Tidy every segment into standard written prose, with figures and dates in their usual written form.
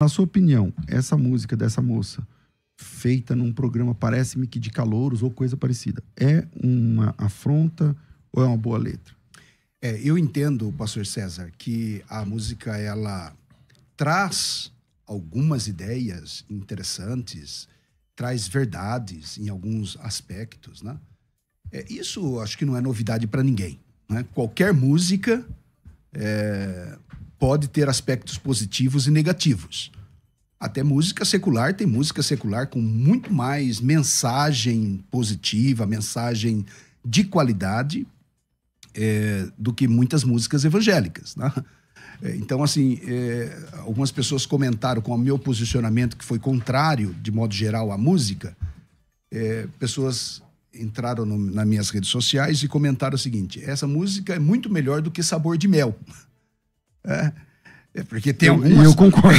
Na sua opinião, essa música dessa moça, feita num programa, parece-me que de calouros ou coisa parecida, é uma afronta ou é uma boa letra? Eu entendo, pastor César, que a música, ela traz algumas ideias interessantes, traz verdades em alguns aspectos, né? Isso acho que não é novidade para ninguém, né? Qualquer música pode ter aspectos positivos e negativos. Até música secular, tem música secular com muito mais mensagem positiva, mensagem de qualidade do que muitas músicas evangélicas, né? Então, assim, algumas pessoas comentaram com o meu posicionamento, que foi contrário, de modo geral, à música. Pessoas entraram nas minhas redes sociais e comentaram o seguinte: essa música é muito melhor do que Sabor de Mel. Porque tem algumas... Eu concordo.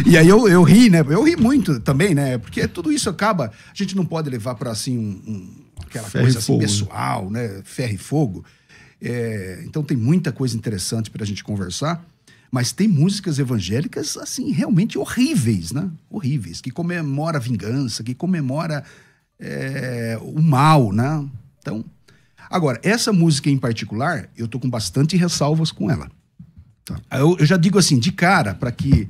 E aí eu ri, né? Eu ri muito também, né? Porque tudo isso acaba... A gente não pode levar para, assim, aquela coisa assim, pessoal, né? Ferro e fogo. Então tem muita coisa interessante para a gente conversar, mas tem músicas evangélicas, assim, realmente horríveis, né? Horríveis, que comemora a vingança, que comemora o mal, né? Então, agora, essa música em particular, eu tô com bastante ressalvas com ela. Tá. Eu já digo assim, de cara, para que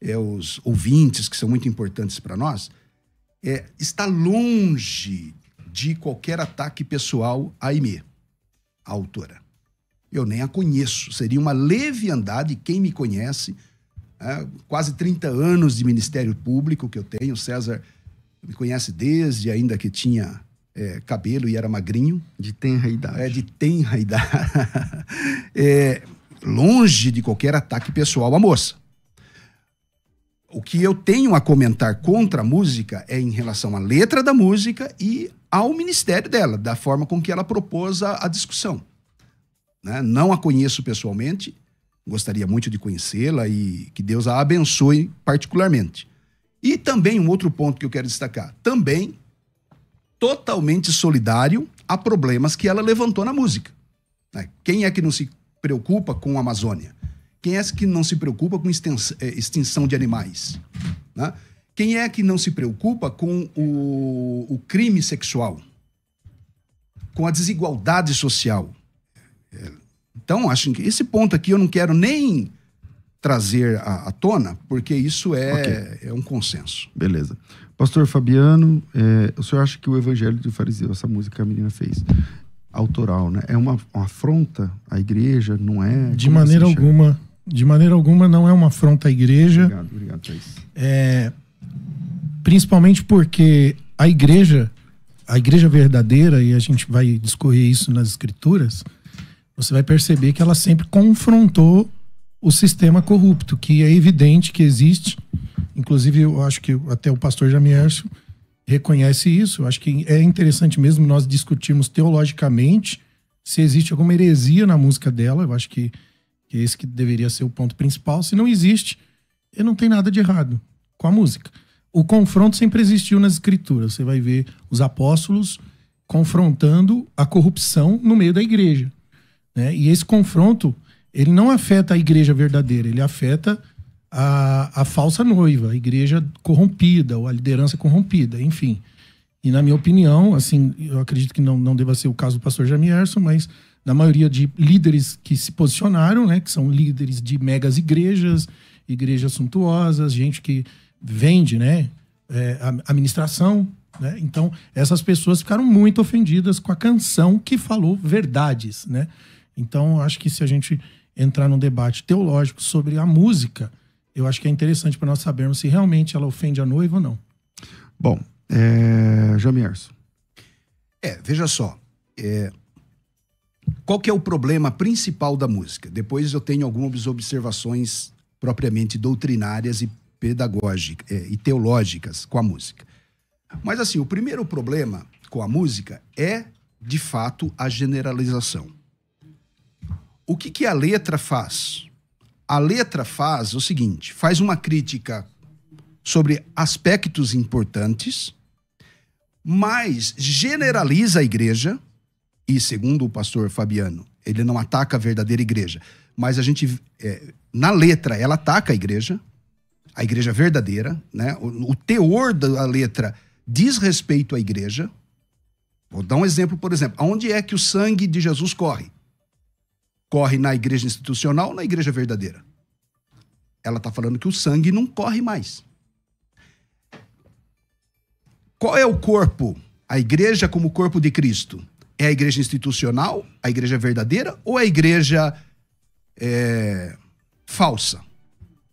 os ouvintes, que são muito importantes para nós, está longe de qualquer ataque pessoal à Aimee, a autora. Eu nem a conheço. Seria uma leviandade, quem me conhece, quase 30 anos de Ministério Público que eu tenho. O César me conhece desde ainda que tinha cabelo e era magrinho. De tenra idade. De tenra idade. Longe de qualquer ataque pessoal à moça. O que eu tenho a comentar contra a música é em relação à letra da música e ao ministério dela, da forma com que ela propôs a discussão. Né? Não a conheço pessoalmente, gostaria muito de conhecê-la e que Deus a abençoe particularmente. E também um outro ponto que eu quero destacar, também totalmente solidário a problemas que ela levantou na música. Né? Quem é que não se preocupa com a Amazônia? Quem é que não se preocupa com extinção de animais? Né? Quem é que não se preocupa com o crime sexual? Com a desigualdade social? Então, acho que esse ponto aqui eu não quero nem trazer à tona, porque isso é um consenso. Beleza. Pastor Fabiano, o senhor acha que o Evangelho do Fariseu, essa música que a menina fez, autoral, né? É uma afronta à igreja, não é? De maneira alguma. De maneira alguma não é uma afronta à igreja. Obrigado, Thaís. Principalmente porque a igreja verdadeira, e a gente vai discorrer isso nas escrituras, você vai perceber que ela sempre confrontou o sistema corrupto, que é evidente que existe. Inclusive, eu acho que até o pastor Jamierson reconhece isso. Eu acho que é interessante mesmo nós discutirmos teologicamente se existe alguma heresia na música dela. Eu acho que esse que deveria ser o ponto principal. Se não existe, não tem nada de errado com a música. O confronto sempre existiu nas escrituras. Você vai ver os apóstolos confrontando a corrupção no meio da igreja, né? E esse confronto, ele não afeta a igreja verdadeira, ele afeta a falsa noiva, a igreja corrompida, ou a liderança corrompida, enfim. E na minha opinião, assim, eu acredito que não deva ser o caso do pastor Jamierson, mas na maioria de líderes que se posicionaram, né, que são líderes de megas igrejas suntuosas, gente que vende, né, a administração, né? Então, essas pessoas ficaram muito ofendidas com a canção que falou verdades, né? Então, acho que se a gente entrar num debate teológico sobre a música, eu acho que é interessante para nós sabermos se realmente ela ofende a noiva ou não. Bom, Jamierson. Veja só. Qual que é o problema principal da música? Depois eu tenho algumas observações propriamente doutrinárias e pedagógicas e teológicas com a música. Mas assim, o primeiro problema com a música é, de fato, a generalização. O que a letra faz? A letra faz o seguinte, faz uma crítica sobre aspectos importantes, mas generaliza a igreja, e segundo o pastor Fabiano, ele não ataca a verdadeira igreja, mas a gente, na letra, ela ataca a igreja, a igreja verdadeira, né? O teor da letra diz respeito à igreja. Vou dar um exemplo, por exemplo. Aonde é que o sangue de Jesus corre? Corre na igreja institucional ou na igreja verdadeira? Ela está falando que o sangue não corre mais. Qual é o corpo? A igreja como corpo de Cristo? É a igreja institucional, a igreja verdadeira ou a igreja falsa?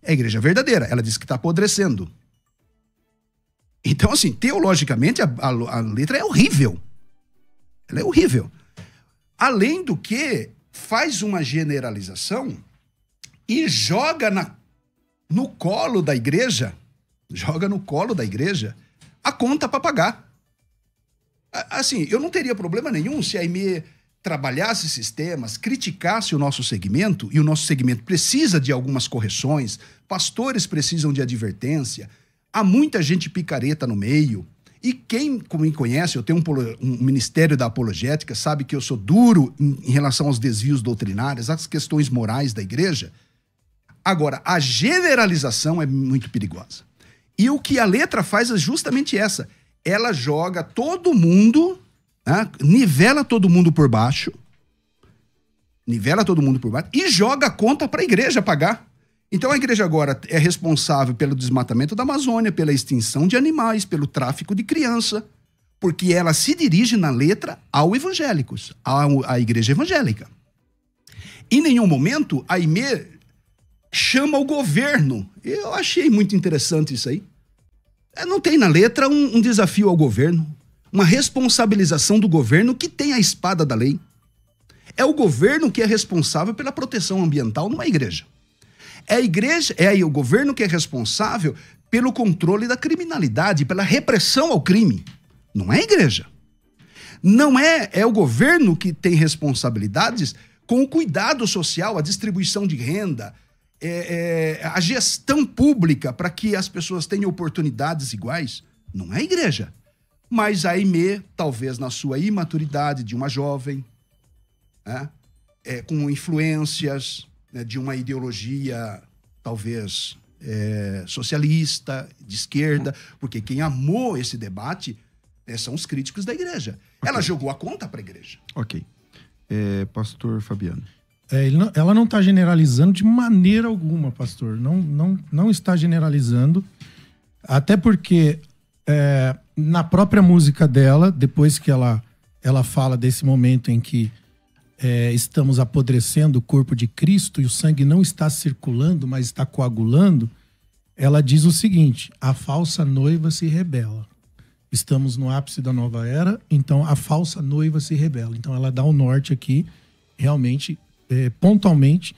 É a igreja verdadeira. Ela diz que está apodrecendo. Então, assim, teologicamente, a letra é horrível. Ela é horrível. Além do que, faz uma generalização e joga no colo da igreja, a conta para pagar. Assim, eu não teria problema nenhum se a AIME trabalhasse sistemas, criticasse o nosso segmento, e o nosso segmento precisa de algumas correções, pastores precisam de advertência, há muita gente picareta no meio, e quem me conhece, eu tenho um ministério da apologética, sabe que eu sou duro em relação aos desvios doutrinários, às questões morais da igreja. Agora, a generalização é muito perigosa. E o que a letra faz é justamente essa. Ela joga todo mundo, né, nivela todo mundo por baixo, e joga a conta para a igreja pagar. Então a igreja agora é responsável pelo desmatamento da Amazônia, pela extinção de animais, pelo tráfico de criança, porque ela se dirige na letra aos evangélicos, à igreja evangélica. Em nenhum momento a AIME chama o governo. Eu achei muito interessante isso aí. Não tem na letra um desafio ao governo, uma responsabilização do governo que tem a espada da lei. É o governo que é responsável pela proteção ambiental numa igreja. É o governo que é responsável pelo controle da criminalidade, pela repressão ao crime. Não é a igreja. Não é o governo que tem responsabilidades com o cuidado social, a distribuição de renda, a gestão pública para que as pessoas tenham oportunidades iguais. Não é a igreja. Mas a AIME, talvez na sua imaturidade de uma jovem, né, com influências, né, de uma ideologia talvez socialista, de esquerda, porque quem amou esse debate são os críticos da igreja. Okay. Ela jogou a conta para a igreja. Ok. Pastor Fabiano. Ela não está generalizando de maneira alguma, pastor. Não está generalizando. Até porque na própria música dela, depois que ela fala desse momento em que estamos apodrecendo o corpo de Cristo e o sangue não está circulando, mas está coagulando, ela diz o seguinte: a falsa noiva se rebela. Estamos no ápice da nova era, então a falsa noiva se rebela. Então ela dá o norte aqui, realmente, pontualmente.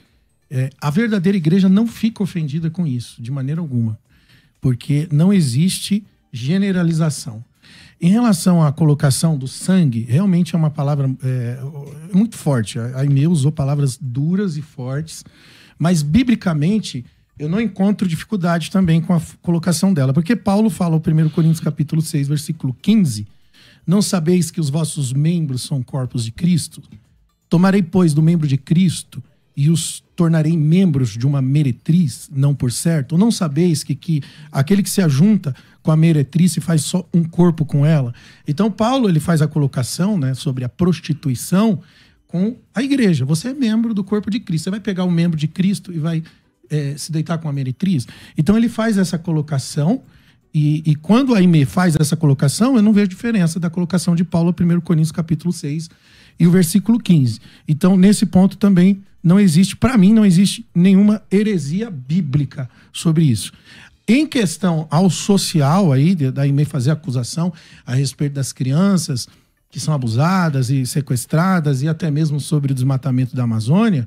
A verdadeira igreja não fica ofendida com isso, de maneira alguma, porque não existe generalização. Em relação à colocação do sangue, realmente é uma palavra muito forte. A AIME usou palavras duras e fortes, mas biblicamente eu não encontro dificuldade também com a colocação dela, porque Paulo fala no 1 Coríntios capítulo 6, versículo 15, não sabeis que os vossos membros são corpos de Cristo? Tomarei, pois, do membro de Cristo e os tornarei membros de uma meretriz, não por certo? Ou não sabeis que aquele que se ajunta com a meretriz se faz só um corpo com ela? Então Paulo ele faz a colocação, né, sobre a prostituição com a igreja. Você é membro do corpo de Cristo. Você vai pegar um membro de Cristo e vai se deitar com a meretriz? Então ele faz essa colocação e quando a AIME faz essa colocação, eu não vejo diferença da colocação de Paulo no 1 Coríntios capítulo 6 e o versículo 15. Então nesse ponto também não existe, para mim, não existe nenhuma heresia bíblica sobre isso. Em questão ao social aí, da AIME fazer acusação a respeito das crianças que são abusadas e sequestradas e até mesmo sobre o desmatamento da Amazônia,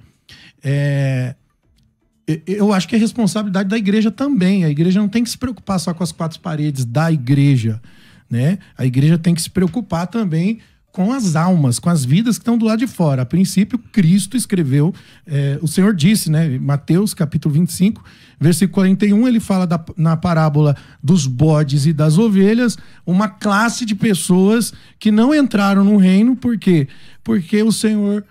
eu acho que é responsabilidade da igreja também. A igreja não tem que se preocupar só com as quatro paredes da igreja, né? A igreja tem que se preocupar também com as almas, com as vidas que estão do lado de fora. A princípio, Cristo escreveu, o Senhor disse, né, Mateus capítulo 25, versículo 41, ele fala na parábola dos bodes e das ovelhas, uma classe de pessoas que não entraram no reino, por quê? Porque o Senhor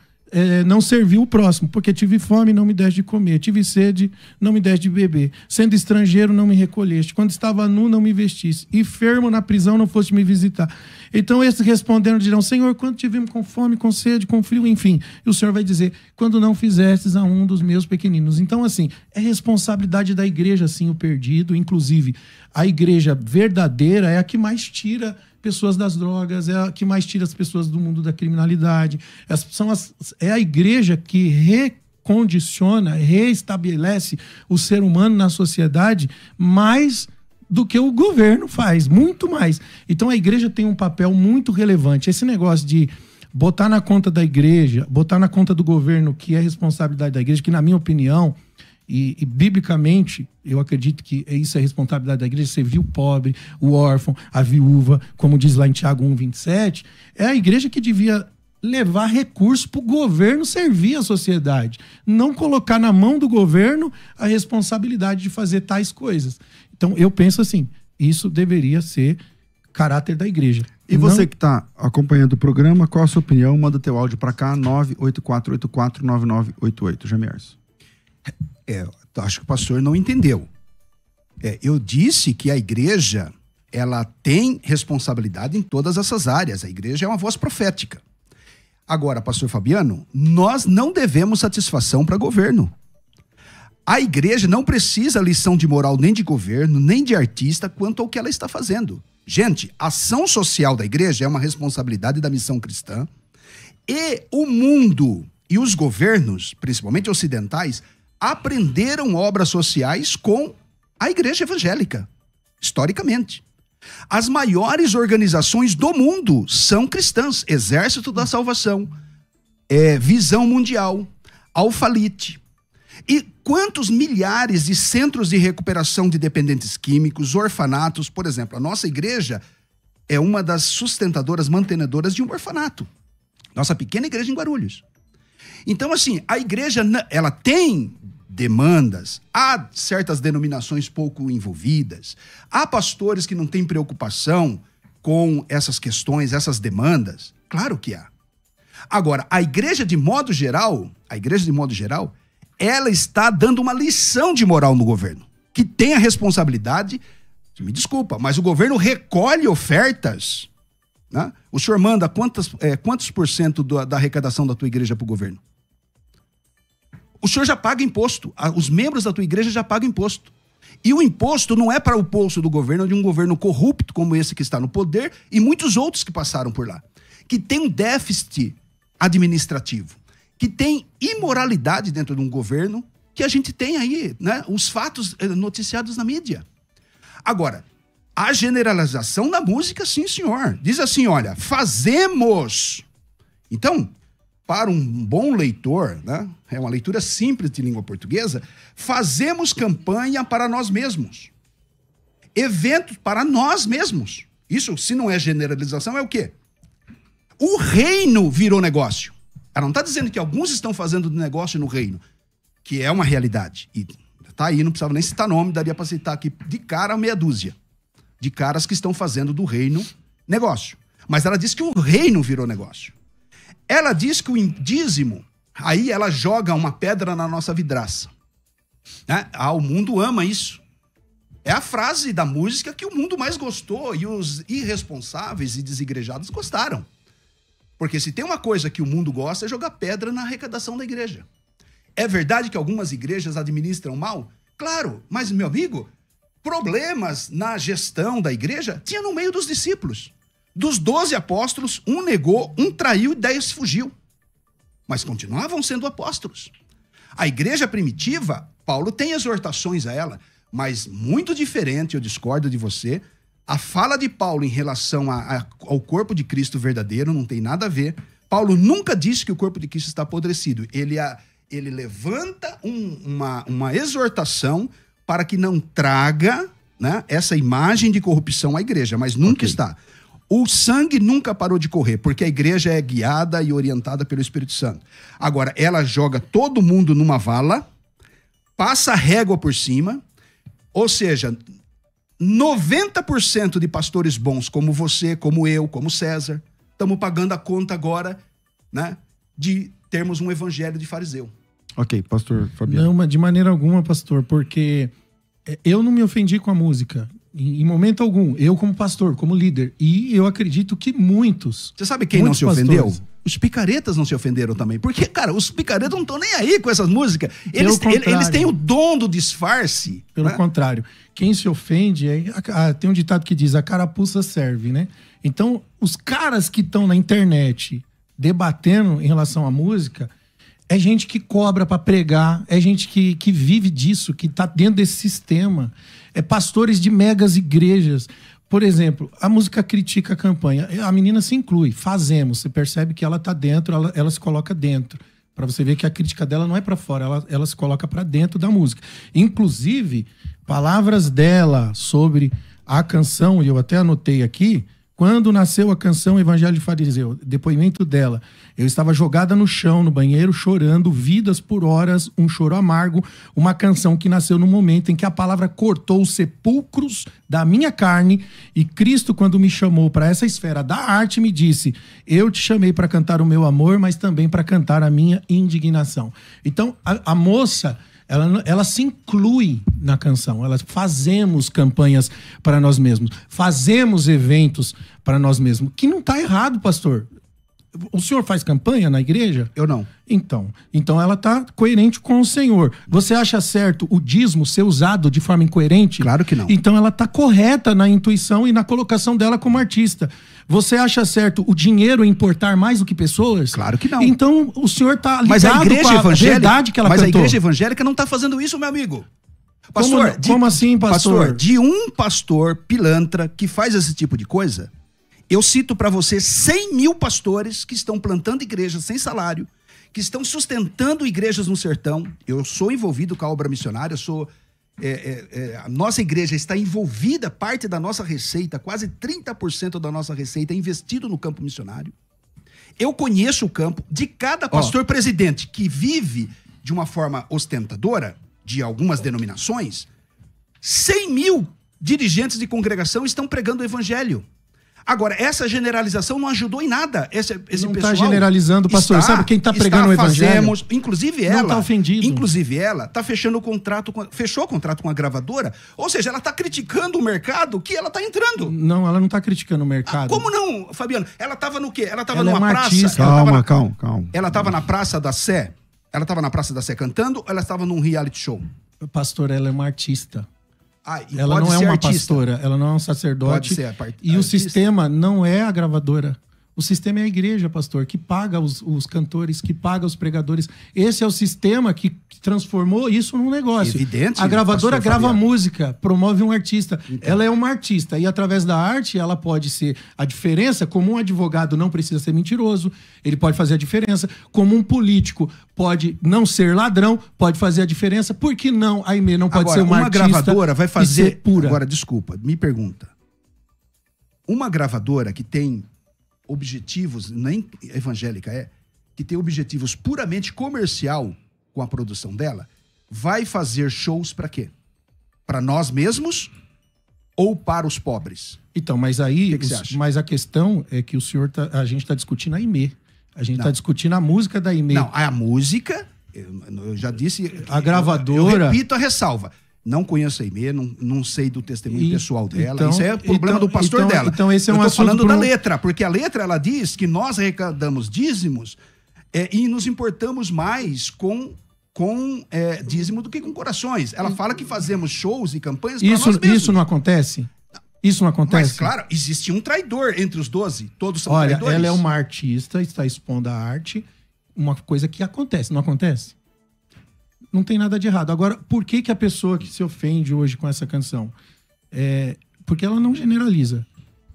não serviu o próximo, porque tive fome, não me deste de comer, tive sede, não me deste de beber, sendo estrangeiro, não me recolheste, quando estava nu, não me vestiste, enfermo na prisão, não foste me visitar. Então esses respondendo dirão, Senhor, quando tivemos com fome, com sede, com frio, enfim. E o Senhor vai dizer, quando não fizestes a um dos meus pequeninos. Então, assim, é responsabilidade da igreja, sim, o perdido. Inclusive, a igreja verdadeira é a que mais tira pessoas das drogas, é a que mais tira as pessoas do mundo da criminalidade. É a igreja que recondiciona, reestabelece o ser humano na sociedade mais do que o governo faz, muito mais. Então a igreja tem um papel muito relevante. Esse negócio de botar na conta da igreja, botar na conta do governo, que é responsabilidade da igreja, que na minha opinião, e biblicamente, eu acredito que isso é responsabilidade da igreja, servir o pobre, o órfão, a viúva, como diz lá em Tiago 1:27, é a igreja que devia levar recursos para o governo servir a sociedade, não colocar na mão do governo a responsabilidade de fazer tais coisas. Então, eu penso assim, isso deveria ser caráter da igreja. E você que está acompanhando o programa, qual a sua opinião? Manda teu áudio para cá, 984849988, Jamierson. Acho que o pastor não entendeu. Eu disse que a igreja, ela tem responsabilidade em todas essas áreas. A igreja é uma voz profética. Agora, pastor Fabiano, nós não devemos satisfação para governo. A igreja não precisa lição de moral nem de governo, nem de artista quanto ao que ela está fazendo. Gente, a ação social da igreja é uma responsabilidade da missão cristã. E o mundo e os governos, principalmente ocidentais, aprenderam obras sociais com a igreja evangélica, historicamente. As maiores organizações do mundo são cristãs. Exército da Salvação, Visão Mundial, Alphalite. E quantos milhares de centros de recuperação de dependentes químicos, orfanatos, por exemplo, a nossa igreja é uma das sustentadoras, mantenedoras de um orfanato. Nossa pequena igreja em Guarulhos. Então, assim, a igreja, ela tem demandas, há certas denominações pouco envolvidas, há pastores que não têm preocupação com essas questões, essas demandas. Claro que há. Agora, a igreja de modo geral, ela está dando uma lição de moral no governo, que tem a responsabilidade, me desculpa, mas o governo recolhe ofertas, né? O senhor manda quantos por cento da arrecadação da tua igreja para o governo? O senhor já paga imposto, os membros da tua igreja já pagam imposto. E o imposto não é para o bolso do governo, de um governo corrupto como esse que está no poder e muitos outros que passaram por lá, que tem um déficit administrativo, que tem imoralidade dentro de um governo, que a gente tem aí, né, os fatos noticiados na mídia. Agora, a generalização da música, sim, senhor. Diz assim, olha, fazemos. Então, para um bom leitor, né, é uma leitura simples de língua portuguesa, fazemos campanha para nós mesmos. Eventos para nós mesmos. Isso, se não é generalização, é o quê? O reino virou negócio. Ela não está dizendo que alguns estão fazendo negócio no reino, que é uma realidade. E tá aí, não precisava nem citar nome, daria para citar aqui de cara meia dúzia de caras que estão fazendo do reino negócio. Mas ela diz que o reino virou negócio. Ela diz que o dízimo, aí ela joga uma pedra na nossa vidraça. Né? O mundo ama isso. É a frase da música que o mundo mais gostou e os irresponsáveis e desigrejados gostaram. Porque se tem uma coisa que o mundo gosta é jogar pedra na arrecadação da igreja. É verdade que algumas igrejas administram mal? Claro, mas, meu amigo, problemas na gestão da igreja tinha no meio dos discípulos. Dos 12 apóstolos, um negou, um traiu e 10 fugiu. Mas continuavam sendo apóstolos. A igreja primitiva, Paulo tem exortações a ela, mas muito diferente, eu discordo de você, a fala de Paulo em relação ao corpo de Cristo verdadeiro não tem nada a ver. Paulo nunca disse que o corpo de Cristo está apodrecido. Ele levanta uma exortação para que não traga, né, essa imagem de corrupção à igreja, mas nunca está. O sangue nunca parou de correr, porque a igreja é guiada e orientada pelo Espírito Santo. Agora, ela joga todo mundo numa vala, passa a régua por cima, ou seja, 90% de pastores bons, como você, como eu, como César, estamos pagando a conta agora, né, de termos um evangelho de fariseu. Ok, pastor Fabiano. Não, mas de maneira alguma, pastor, porque eu não me ofendi com a música. Em momento algum. Eu como pastor, como líder. E eu acredito que muitos... Você sabe quem não se ofendeu? pastores. Os picaretas não se ofenderam também. Porque, cara, os picaretas não estão nem aí com essas músicas. Eles têm o dom do disfarce. Pelo né? contrário. Quem se ofende... tem um ditado que diz, a carapuça serve, né? Então, os caras que estão na internet debatendo em relação à música... É gente que cobra para pregar, é gente que vive disso, que tá dentro desse sistema. É pastores de megas igrejas. Por exemplo, a música critica a campanha. A menina se inclui, fazemos. Você percebe que ela tá dentro, ela se coloca dentro. Para você ver que a crítica dela não é para fora, ela se coloca para dentro da música. Inclusive, palavras dela sobre a canção, e eu até anotei aqui, quando nasceu a canção Evangelho de Fariseu, depoimento dela, eu estava jogada no chão, no banheiro, chorando, vidas por horas, um choro amargo, uma canção que nasceu no momento em que a palavra cortou os sepulcros da minha carne e Cristo, quando me chamou para essa esfera da arte, me disse, eu te chamei para cantar o meu amor, mas também para cantar a minha indignação. Então, a moça... Ela se inclui na canção. Fazemos campanhas para nós mesmos. Fazemos eventos para nós mesmos. Que não está errado, pastor. O senhor faz campanha na igreja? Eu não. Então ela está coerente com o Senhor. Você acha certo o dízimo ser usado de forma incoerente? Claro que não. Então ela está correta na intuição e na colocação dela como artista. Você acha certo o dinheiro importar mais do que pessoas? Claro que não. Então o senhor está ligado mas a igreja com a evangélica, verdade que ela mas cantou. a igreja evangélica não está fazendo isso, meu amigo. Pastor, Como assim, pastor? De um pastor pilantra que faz esse tipo de coisa, eu cito para você 100 mil pastores que estão plantando igrejas sem salário, que estão sustentando igrejas no sertão. Eu sou envolvido com a obra missionária, a nossa igreja está envolvida, parte da nossa receita, quase 30% da nossa receita é investido no campo missionário. Eu conheço o campo de cada pastor presidente que vive de uma forma ostentadora, de algumas denominações, 100 mil dirigentes de congregação estão pregando o evangelho. Agora, essa generalização não ajudou em nada. Esse não pessoal está generalizando, pastor. Sabe quem está pregando o evangelho? Inclusive não ela. Está ofendido. Inclusive ela está fechando o contrato fechou o contrato com a gravadora. Ou seja, ela está criticando o mercado que ela está entrando. Não, ela não está criticando o mercado. Como não, Fabiano? Ela estava no quê? Ela estava Ela numa é uma praça. artista. Calma. Ela estava na Praça da Sé. Ela estava na Praça da Sé cantando ou ela estava num reality show? Pastor, ela é uma artista. E ela não é uma artista. pastora, ela não é um sacerdote. Pode ser e o sistema não é a gravadora. O sistema é a igreja, pastor, que paga os cantores, que paga os pregadores. Esse é o sistema que transformou isso num negócio. Evidente, a gravadora grava Fabiano. música, promove um artista. Então. Ela é uma artista. E através da arte, ela pode ser a diferença. Como um advogado não precisa ser mentiroso, ele pode fazer a diferença. Como um político pode não ser ladrão, pode fazer a diferença. Por que não a Aimee não pode agora, ser uma artista gravadora vai fazer e ser pura? Agora, desculpa, me pergunta. Uma gravadora que tem objetivos, nem evangélica que tem objetivos puramente comercial com a produção dela, vai fazer shows para quê? Para nós mesmos ou para os pobres? Então, mas aí, O que você acha? mas a questão é que a gente está discutindo a Aimee. A gente está discutindo a música da Aimee. Não, a música, eu já disse... A gravadora... Eu repito a ressalva. Não conheço a Aimee, não sei do testemunho pessoal dela. Então, isso é problema do pastor dela. Então esse é um eu tô assunto falando da letra, porque a letra ela diz que nós arrecadamos dízimos e nos importamos mais com dízimo do que com corações. Ela fala que fazemos shows e campanhas para nós mesmos. Isso não acontece? Isso não acontece? Mas, claro, existe um traidor entre os 12. Todos são traidores. traidores. Ela é uma artista, está expondo a arte, uma coisa que acontece, não acontece? Não tem nada de errado. Agora, por que a pessoa que se ofende hoje com essa canção? Porque ela não generaliza.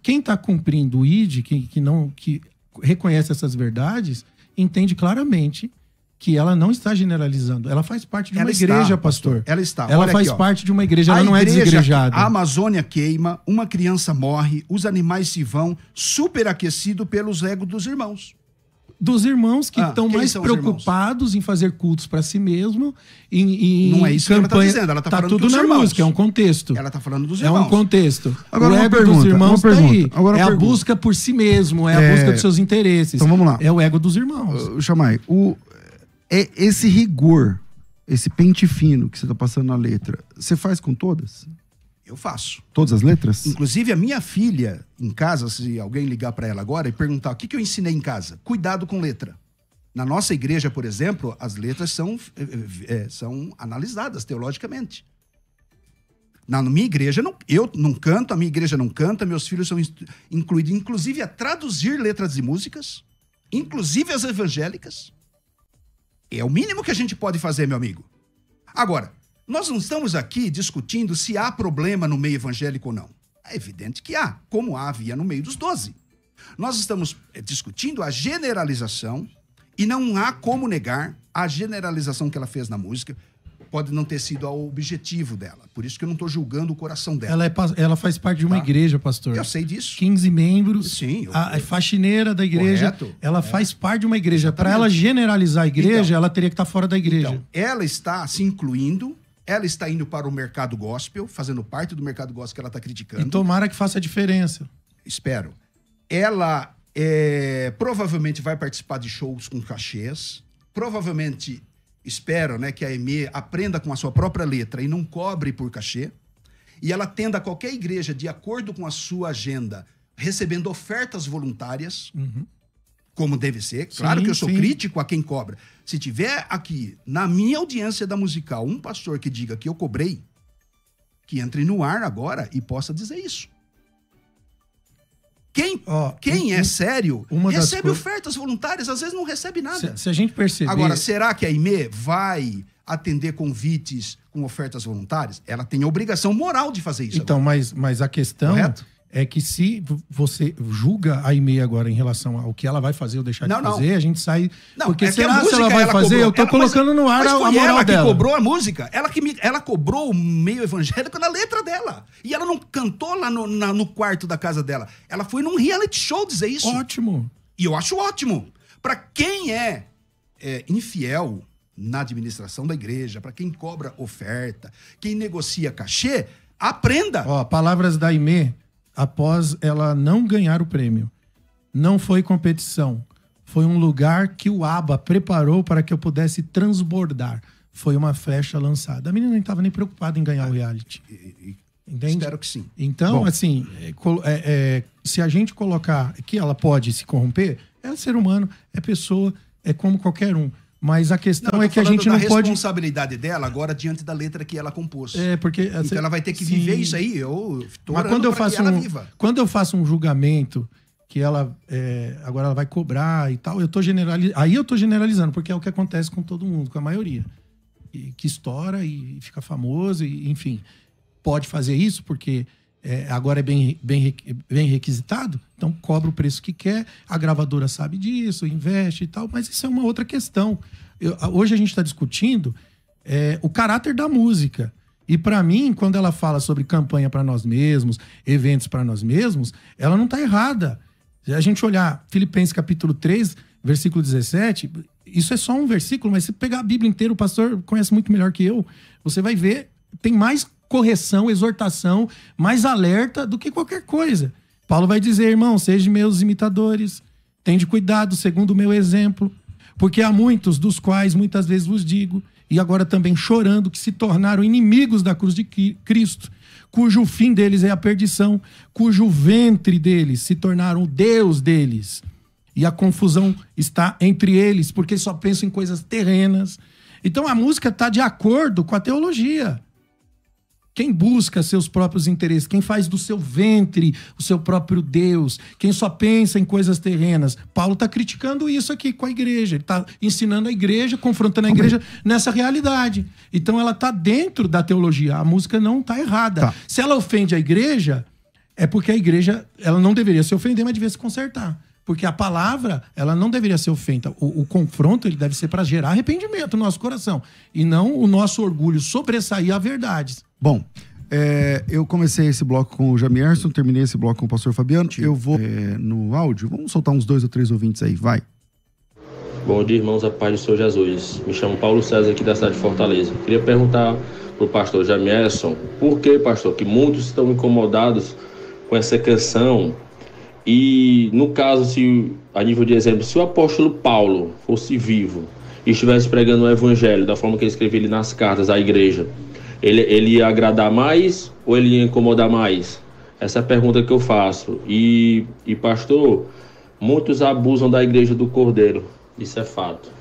Quem está cumprindo o ID, que reconhece essas verdades, entende claramente que ela não está generalizando. Ela faz parte de uma igreja, pastor. Ela está. Ela Olha faz aqui, parte de uma igreja, ela não é desigrejada. A Amazônia queima, uma criança morre, os animais se vão, superaquecido pelos egos dos irmãos. Dos irmãos que estão mais preocupados em fazer cultos para si mesmo. Não é isso que ela está dizendo. Ela está falando tudo dos na irmãos. Música, é um contexto. Ela está falando dos irmãos. É um contexto. Agora, o ego dos irmãos está aí. É a busca por si mesmo, é a busca dos seus interesses. Então vamos lá. É o ego dos irmãos. Chamai, esse rigor, esse pente fino que você tá passando na letra, você faz com todas? Eu faço. Todas as letras? Inclusive a minha filha, em casa, se alguém ligar para ela agora e perguntar o que eu ensinei em casa, cuidado com letra. Na nossa igreja, por exemplo, as letras são analisadas teologicamente. Na minha igreja, eu não canto, a minha igreja não canta, meus filhos são incluídos, inclusive, a traduzir letras de músicas, inclusive as evangélicas. É o mínimo que a gente pode fazer, meu amigo. Agora, nós não estamos aqui discutindo se há problema no meio evangélico ou não. É evidente que há, como havia no meio dos 12. Nós estamos discutindo a generalização e não há como negar a generalização que ela fez na música. Pode não ter sido o objetivo dela. Por isso que eu não estou julgando o coração dela. Ela faz parte de uma igreja, pastor. Eu sei disso. 15 membros. Sim. A faxineira da igreja. Correto. Ela faz parte de uma igreja. Para ela generalizar a igreja, Então, ela teria que estar fora da igreja. Então, ela está se incluindo, ela está indo para o mercado gospel, fazendo parte do mercado gospel que ela está criticando. E tomara que faça a diferença. Espero. Ela provavelmente vai participar de shows com cachês. Provavelmente... Espero, né, que a Aimee aprenda com a sua própria letra e não cobre por cachê. E ela atenda a qualquer igreja de acordo com a sua agenda, recebendo ofertas voluntárias, como deve ser. Claro que eu sou crítico a quem cobra. Se tiver aqui, na minha audiência da musical, um pastor que diga que eu cobrei, que entre no ar agora e possa dizer isso. Quem é sério recebe ofertas voluntárias, às vezes não recebe nada. Se a gente perceber... Agora, será que a Aimee vai atender convites com ofertas voluntárias? Ela tem a obrigação moral de fazer isso. Então, mas a questão é que se você julga a Aimee agora em relação ao que ela vai fazer ou deixar de fazer, a gente sai... Não, porque será que ela vai fazer? Eu tô colocando no ar a moral dela. Ela que cobrou a música. Ela cobrou o meio evangélico na letra dela. E ela não cantou lá no quarto da casa dela. Ela foi num reality show dizer isso. Ótimo. E eu acho ótimo. Para quem é infiel na administração da igreja, para quem cobra oferta, quem negocia cachê, aprenda. Palavras da Aimee, após ela não ganhar o prêmio. Não foi competição. Foi um lugar que o ABBA preparou para que eu pudesse transbordar. Foi uma flecha lançada. A menina não estava nem preocupada em ganhar o reality. Entende? Espero que sim. Então, assim, se a gente colocar que ela pode se corromper, é ser humano, é pessoa, é como qualquer um. Mas a questão é que a gente não pode... a responsabilidade dela agora diante da letra que ela compôs. Porque... Então ela vai ter que viver isso aí. Eu tô Mas quando eu faço um julgamento que ela agora ela vai cobrar e tal, aí eu tô generalizando, porque é o que acontece com todo mundo, com a maioria. Que estoura e fica famoso, e, enfim. Pode fazer isso porque agora é bem requisitado, então cobra o preço que quer, a gravadora sabe disso, investe e tal, mas isso é uma outra questão. Hoje a gente está discutindo o caráter da música. E para mim, quando ela fala sobre campanha para nós mesmos, eventos para nós mesmos, ela não está errada. Se a gente olhar Filipenses capítulo 3, versículo 17, isso é só um versículo, mas se pegar a Bíblia inteira, o pastor conhece muito melhor que eu, você vai ver, tem mais correção, exortação, mais alerta do que qualquer coisa. Paulo vai dizer, irmão, sejam meus imitadores, tende cuidado segundo o meu exemplo, porque há muitos dos quais muitas vezes vos digo, e agora também chorando, que se tornaram inimigos da cruz de Cristo, cujo fim deles é a perdição, cujo ventre deles se tornaram o Deus deles, e a confusão está entre eles, porque só pensam em coisas terrenas. Então a música está de acordo com a teologia. Quem busca seus próprios interesses, quem faz do seu ventre o seu próprio Deus, quem só pensa em coisas terrenas. Paulo está criticando isso aqui com a igreja. Ele está ensinando a igreja, confrontando a igreja nessa realidade. Então ela está dentro da teologia. A música não está errada. Tá. Se ela ofende a igreja, é porque a igreja ela não deveria se ofender, mas deveria se consertar. Porque a palavra, ela não deveria ser ofensa. O confronto, ele deve ser para gerar arrependimento no nosso coração. E não o nosso orgulho sobressair a verdades. Bom, eu comecei esse bloco com o Jamierson, terminei esse bloco com o pastor Fabiano. Eu vou no áudio, vamos soltar uns 2 ou 3 ouvintes aí, vai. Bom dia, irmãos, a paz do Senhor Jesus. Me chamo Paulo César, aqui da cidade de Fortaleza. Queria perguntar para o pastor Jamierson, por que, pastor, que muitos estão incomodados com essa canção? E, no caso, a nível de exemplo, se o apóstolo Paulo fosse vivo e estivesse pregando o evangelho, da forma que ele escrevia ele nas cartas à igreja, ele ia agradar mais ou ele ia incomodar mais? Essa é a pergunta que eu faço. E pastor, muitos abusam da igreja do Cordeiro. Isso é fato.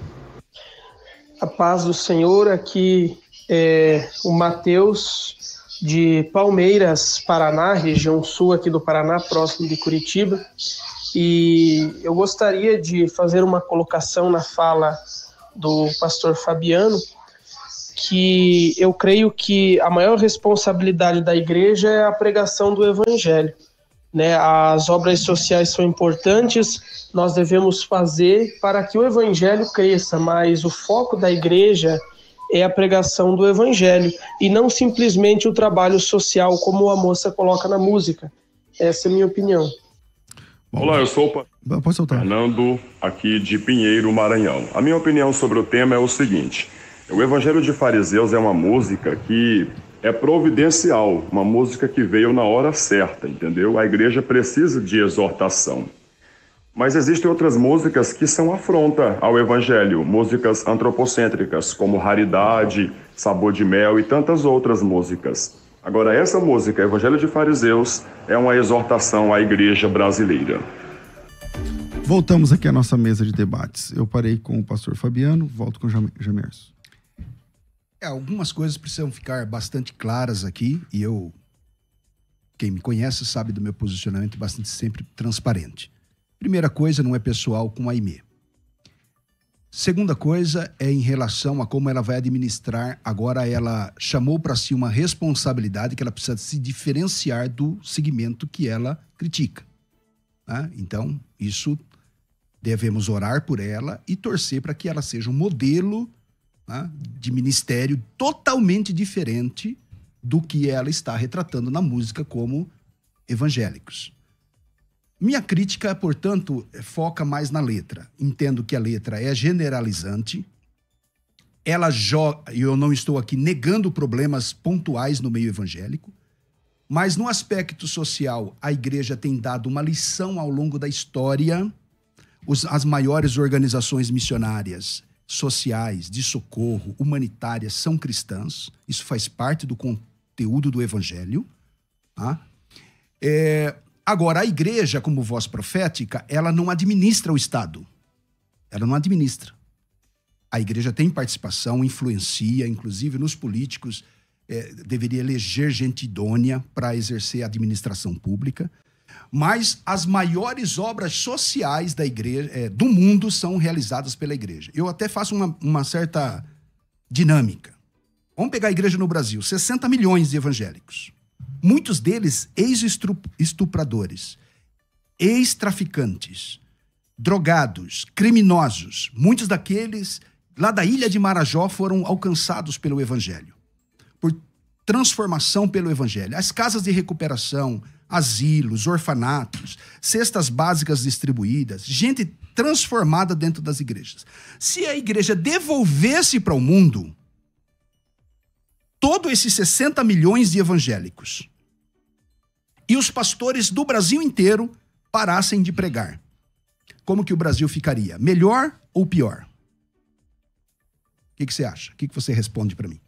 A paz do Senhor, aqui é o Mateus de Palmeiras, Paraná, região sul aqui do Paraná, próximo de Curitiba. E eu gostaria de fazer uma colocação na fala do pastor Fabiano, que eu creio que a maior responsabilidade da igreja é a pregação do evangelho, né? As obras sociais são importantes, nós devemos fazer para que o evangelho cresça, mas o foco da igreja é a pregação do evangelho e não simplesmente o trabalho social, como a moça coloca na música. Essa é a minha opinião. Olá, eu sou o Fernando, aqui de Pinheiro, Maranhão. A minha opinião sobre o tema é o seguinte: o Evangelho de Fariseus é uma música que é providencial, uma música que veio na hora certa, entendeu? A igreja precisa de exortação. Mas existem outras músicas que são afronta ao Evangelho, músicas antropocêntricas, como Raridade, Sabor de Mel e tantas outras músicas. Agora, essa música, Evangelho de Fariseus, é uma exortação à igreja brasileira. Voltamos aqui à nossa mesa de debates. Eu parei com o pastor Fabiano, volto com o Jamerson. Algumas coisas precisam ficar bastante claras aqui, e quem me conhece sabe do meu posicionamento bastante sempre transparente. Primeira coisa, não é pessoal com a Aimee. Segunda coisa é em relação a como ela vai administrar. Agora ela chamou para si uma responsabilidade que ela precisa se diferenciar do segmento que ela critica. Né? Então, isso devemos orar por ela e torcer para que ela seja um modelo de ministério totalmente diferente do que ela está retratando na música como evangélicos. Minha crítica, portanto, foca mais na letra. Entendo que a letra é generalizante. Ela joga, e eu não estou aqui negando problemas pontuais no meio evangélico, mas no aspecto social, a igreja tem dado uma lição ao longo da história. As maiores organizações missionárias sociais, de socorro, humanitárias, são cristãs. Isso faz parte do conteúdo do evangelho. Tá? Agora, a igreja, como voz profética, ela não administra o Estado. Ela não administra. A igreja tem participação, influencia, inclusive nos políticos, deveria eleger gente idônea para exercer a administração pública. Mas as maiores obras sociais da igreja, do mundo são realizadas pela igreja. Eu até faço uma certa dinâmica. Vamos pegar a igreja no Brasil, 60 milhões de evangélicos. Muitos deles ex-estupradores, ex-traficantes, drogados, criminosos. Muitos daqueles, lá da ilha de Marajó, foram alcançados pelo evangelho, por transformação pelo evangelho. As casas de recuperação, asilos, orfanatos, cestas básicas distribuídas, gente transformada dentro das igrejas. Se a igreja devolvesse para o mundo todos esses 60 milhões de evangélicos e os pastores do Brasil inteiro parassem de pregar, como que o Brasil ficaria? Melhor ou pior? O que você acha? O que você responde para mim?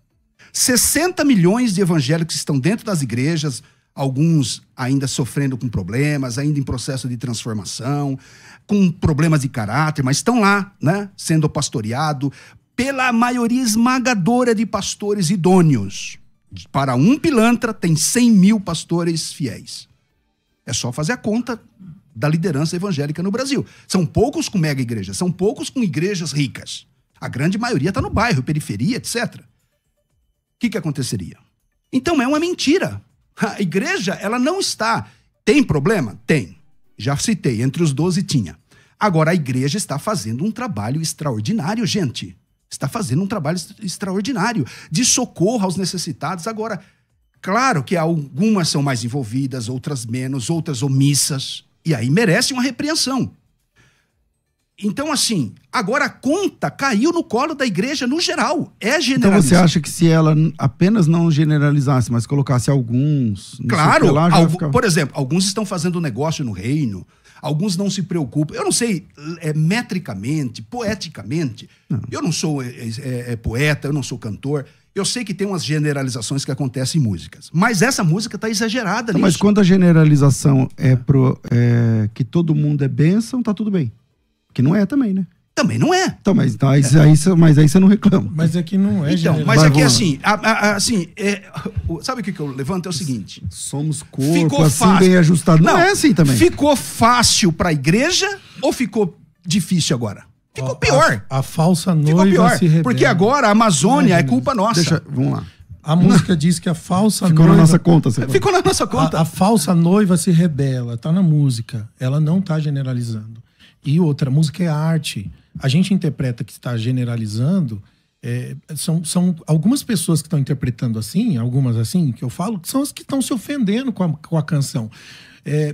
60 milhões de evangélicos estão dentro das igrejas, alguns ainda sofrendo com problemas, ainda em processo de transformação, com problemas de caráter, mas estão lá, né, sendo pastoreado pela maioria esmagadora de pastores idôneos. Para um pilantra, tem 100 mil pastores fiéis. É só fazer a conta da liderança evangélica no Brasil. São poucos com mega igrejas, são poucos com igrejas ricas. A grande maioria está no bairro, periferia, etc. O que aconteceria? Então é uma mentira. A igreja, ela não está... Tem problema? Tem. Já citei, entre os 12 tinha. Agora, a igreja está fazendo um trabalho extraordinário, gente. Está fazendo um trabalho extraordinário de socorro aos necessitados. Agora, claro que algumas são mais envolvidas, outras menos, outras omissas. E aí merece uma repreensão. Então, assim, agora a conta caiu no colo da igreja no geral. É generalizado. Então você acha que se ela apenas não generalizasse, mas colocasse alguns... Claro, por exemplo, alguns estão fazendo negócio no reino, Alguns não se preocupam. Eu não sei, metricamente, poeticamente, eu não sou poeta, eu não sou cantor. Eu sei que tem umas generalizações que acontecem em músicas. Mas essa música tá exagerada nisso. Mas quando a generalização é que todo mundo é bênção, tá tudo bem. Que não é também, né? Também não é. Então, mas aí você não reclama. Mas é que não é. Então, mas aqui assim, sabe o que eu levanto? É o seguinte. Somos corpo, assim, bem ajustado. Não é assim também. Ficou fácil pra igreja ou ficou difícil agora? Ficou pior. A falsa noiva se rebela. Porque agora a Amazônia é culpa nossa. Vamos lá. A música diz que a falsa noiva... Ficou na nossa conta. Ficou na nossa conta. A falsa noiva se rebela. Tá na música. Ela não tá generalizando. E outra, música é arte. A gente interpreta que está generalizando. São algumas pessoas que estão interpretando assim, algumas assim, que eu falo, que são as que estão se ofendendo com a canção.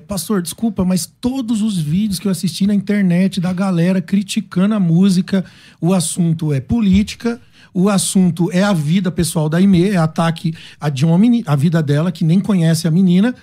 Pastor, desculpa, mas todos os vídeos que eu assisti na internet da galera criticando a música, o assunto é política, o assunto é a vida pessoal da Aimee, é ataque a vida dela, que nem conhece a menina,